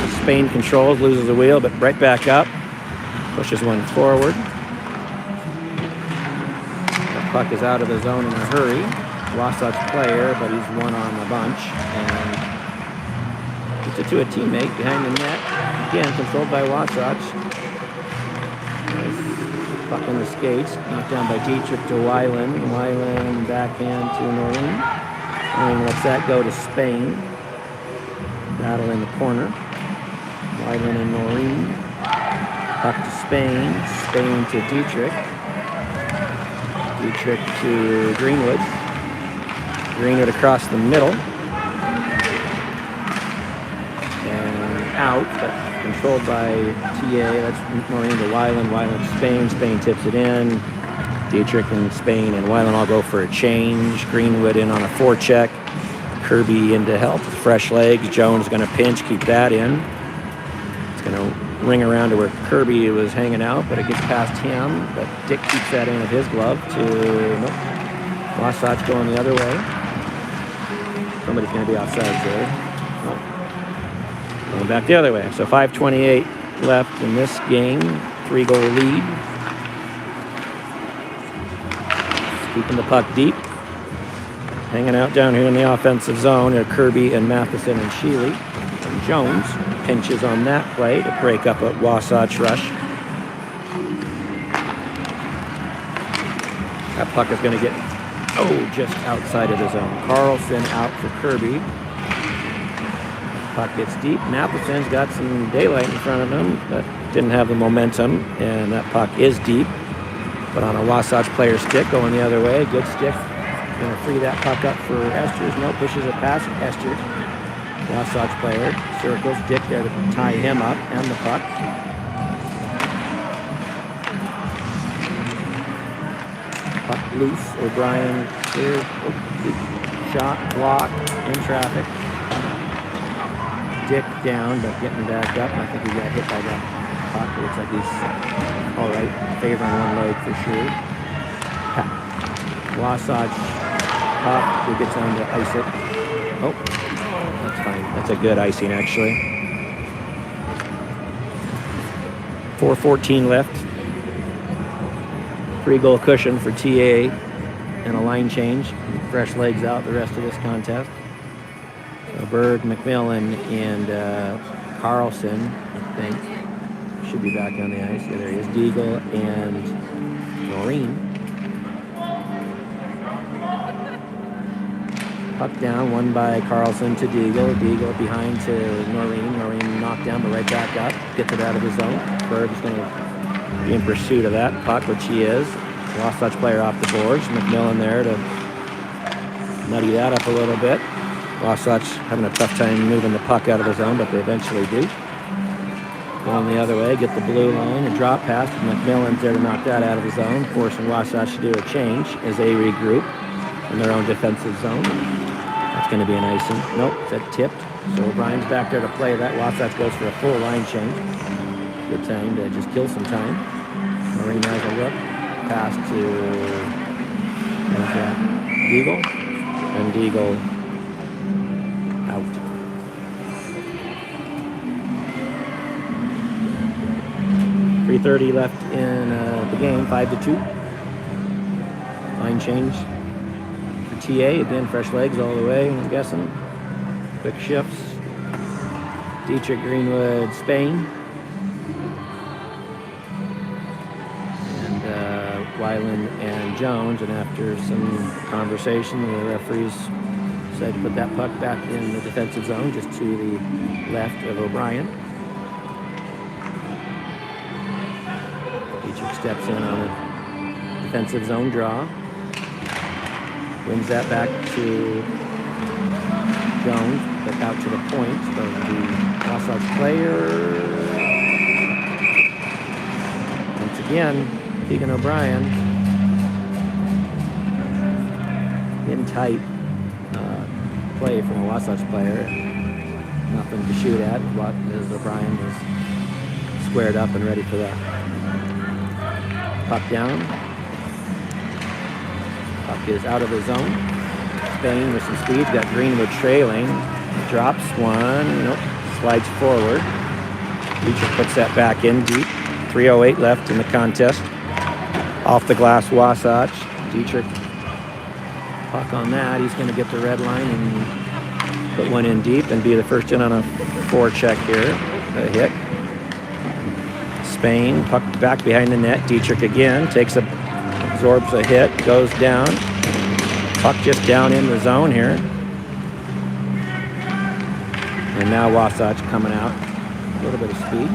controls, loses the wheel, but right back up. Pushes one forward. The puck is out of the zone in a hurry. Wasatch player, but he's one on the bunch. And gets it to a teammate behind the net. Again, controlled by Wasatch. Nice puck on the skates. Knocked down by Dietrich to Weiland. Weiland backhand to Noreen. Noreen lets that go to Spain. Battle in the corner. Weiland and Noreen. Puck to Spain. Spain to Dietrich. Dietrich to Greenwood. Greenwood across the middle. And out, but controlled by TA. That's Noreen to Weiland. Weiland to Spain. Spain tips it in. Dietrich and Spain and Weiland all go for a change. Greenwood in on a forecheck. Kirby in to help with fresh legs. Jones going to pinch, keep that in. It's going to ring around to where Kirby was hanging out, but it gets past him. But Dick keeps that in with his glove to Wasatch going the other way. Somebody's going to be offside there. Oh. Going back the other way. So 5:28 left in this game. 3-goal lead. Keeping the puck deep. Hanging out down here in the offensive zone are Kirby and Matheson and Sheely. And Jones pinches on that play to break up a Wasatch rush. That puck is going to get, just outside of the zone. Carlson out for Kirby. Puck gets deep. Matheson's got some daylight in front of him, but didn't have the momentum, and that puck is deep. But on a Wasatch player stick going the other way, good stick. Going to free that puck up for Esters. No, pushes it past Esters. Wasatch player circles Dick there to tie him up and the puck. Puck loose. O'Brien clear. Shot blocked in traffic. Dick down, but getting back up. I think he got hit by that puck. It looks like he's all right, favoring one leg for sure. Wasatch puck, who gets on to ice it. That's fine. That's a good icing, actually. 4:14 left. 3-goal cushion for TA and a line change. Fresh legs out the rest of this contest. So Berg, McMillan, and Carlson, I think, should be back on the ice. Yeah, there he is. Deagle and Noreen. Puck down, won by Carlson to Deagle. Deagle behind to Noreen. Noreen knocked down, but right back up. Gets it out of his zone. Berg's going to be in pursuit of that puck, which he is. Wasatch player off the boards. McMillan there to nutty that up a little bit. Wasatch having a tough time moving the puck out of the zone, but they eventually do. Going the other way, get the blue line, a drop pass. McMillan's there to knock that out of the zone, forcing Wasatch to do a change as they regroup in their own defensive zone. That's going to be an icing. Nope, that tipped. So O'Brien's back there to play that. Wasatch goes for a full line change. Good time to just kill some time. Marine has a look. Pass to Deagle. And Deagle out. .330 left in the game, 5-2. Line change for TA. Again, fresh legs all the way, I'm guessing. Quick shifts. Dietrich, Greenwood, Spain. Weiland and Jones, and after some conversation, the referees said to put that puck back in the defensive zone, just to the left of O'Brien. Dietrich steps in on a defensive zone draw, wins that back to Jones, but out to the point of the Wasatch player. Once again, Keegan O'Brien in tight play from a Wasatch player. Nothing to shoot at. As O'Brien is squared up and ready for that. Puck down. Puck is out of the zone. Spain with some speed. Got Greenwood trailing. Drops one. Nope. Slides forward. Dietrich puts that back in deep. 3:08 left in the contest. Off the glass, Wasatch. Dietrich, puck on that. He's going to get the red line and put one in deep and be the first in on a forecheck here. A hit. Spain, puck back behind the net. Dietrich again absorbs a hit, goes down. Puck just down in the zone here. And now Wasatch coming out. A little bit of speed.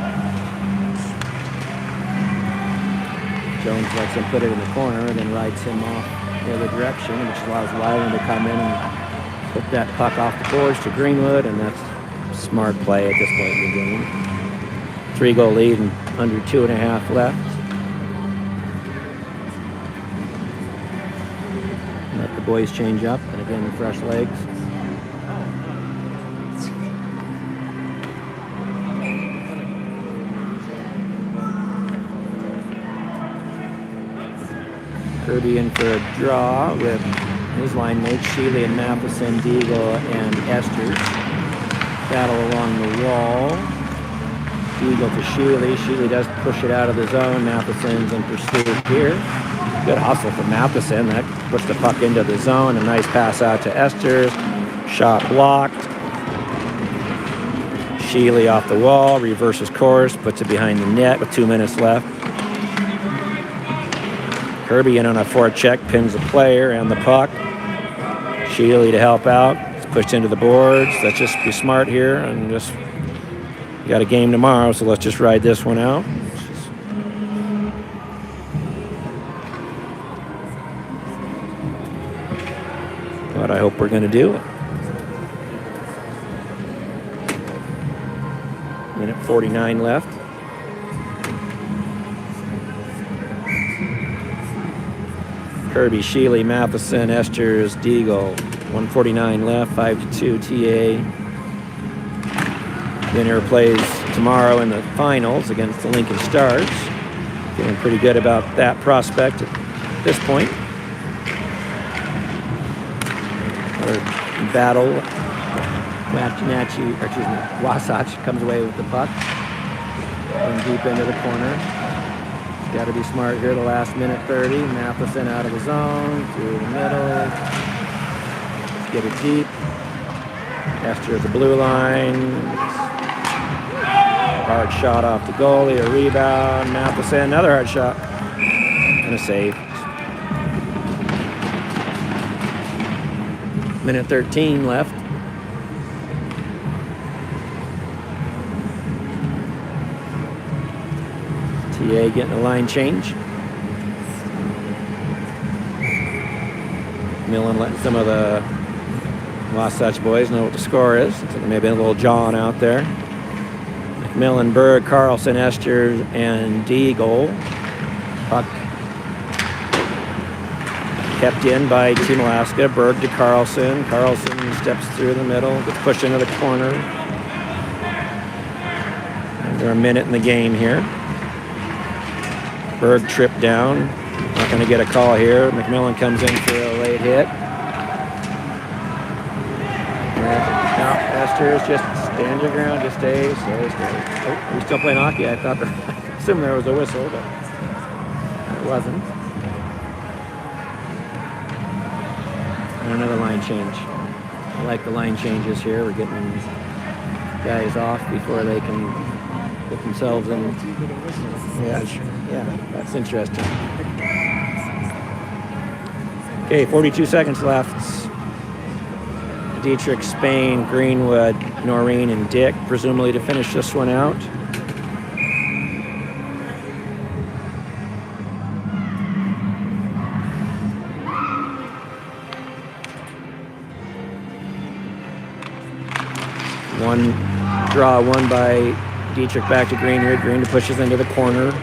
Jones lets him put it in the corner and then rides him off the other direction, which allows Weiland to come in and put that puck off the boards to Greenwood, and that's smart play at this point in the game. 3-goal lead and under 2.5 left. Let the boys change up, and again, fresh legs. Kirby in for a draw with his line mates, Sheely and Matheson, Deagle and Esters. Battle along the wall. Deagle to Sheely. Sheely does push it out of the zone. Matheson's in pursuit here. Good hustle from Matheson. That puts the puck into the zone. A nice pass out to Esters. Shot blocked. Sheely off the wall, reverses course, puts it behind the net with 2 minutes left. Kirby in on a forecheck, pins the player and the puck. Sheely to help out. It's pushed into the boards. Let's just be smart here and just got a game tomorrow, so let's just ride this one out. What I hope we're going to do. Minute 49 left. Kirby, Sheely, Matheson, Esters, Deagle. 1:49 left, 5-2 TA. Winner plays tomorrow in the finals against the Lincoln Stars. Feeling pretty good about that prospect at this point. Another battle Wasatch comes away with the puck from deep into the corner. Got to be smart here. The last minute 30. Matheson out of the zone through the middle. Let's get it deep. Esther at the blue line. Hard shot off the goalie. A rebound. Matheson, another hard shot. And a save. Minute 13 left. TA getting a line change. Millen letting some of the Wasatch boys know what the score is. Looks like maybe a little John out there. McMillan, Berg, Carlson, Esther, and D goal. Puck kept in by Team Alaska. Berg to Carlson. Carlson steps through the middle, gets pushed into the corner. Under a minute in the game here. Berg tripped down. Not going to get a call here. McMillan comes in for a late hit. Now Esther's just stand your ground, just stay. Oh, are we still playing hockey? I thought I assumed there was a whistle, but it wasn't. And another line change. I like the line changes here. We're getting guys off before they can get themselves in. Yeah, that's interesting. Okay, 42 seconds left. Dietrich, Spain, Greenwood, Noreen, and Dick, presumably to finish this one out. One by Dietrich back to Greenwood. Greenwood pushes into the corner.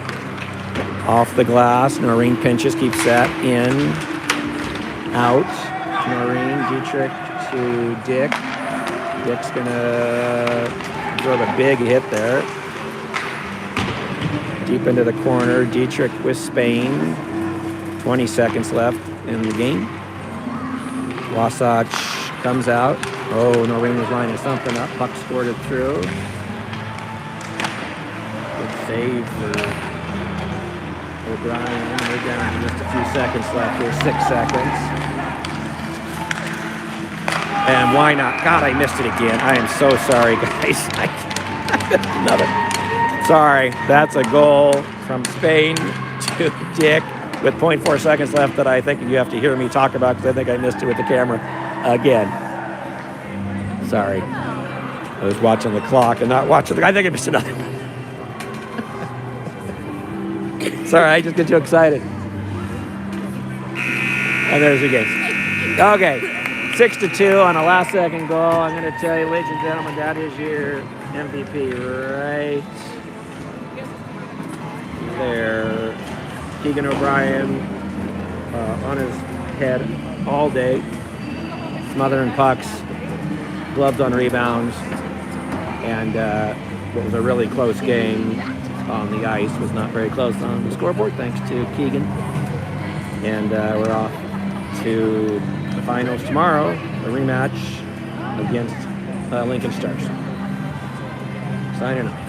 Off the glass. Noreen pinches, keeps that in. Out. Noreen, Dietrich to Dick. Dick's gonna throw the big hit there. Deep into the corner. Dietrich with Spain. 20 seconds left in the game. Wasatch comes out. Oh, Noreen was lining something up. Puck squirted through. Good save for O'Brien. We're down to just a few seconds left here. 6 seconds. And why not? God, I missed it again. I am so sorry, guys. Another. Sorry. That's a goal from Spain to Dick with 0.4 seconds left that I think you have to hear me talk about because I think I missed it with the camera again. Sorry. I was watching the clock and not watching the... I think I missed another one. Sorry, I just get too excited. And there's the game. Okay. 6-2 on a last second goal. I'm going to tell you, ladies and gentlemen, that is your MVP right there. Keegan O'Brien on his head all day, smothering pucks, gloves on rebounds, and what was a really close game on the ice was not very close on the scoreboard, thanks to Keegan. And we're off to the finals tomorrow, a rematch against Lincoln Stars. Signing off.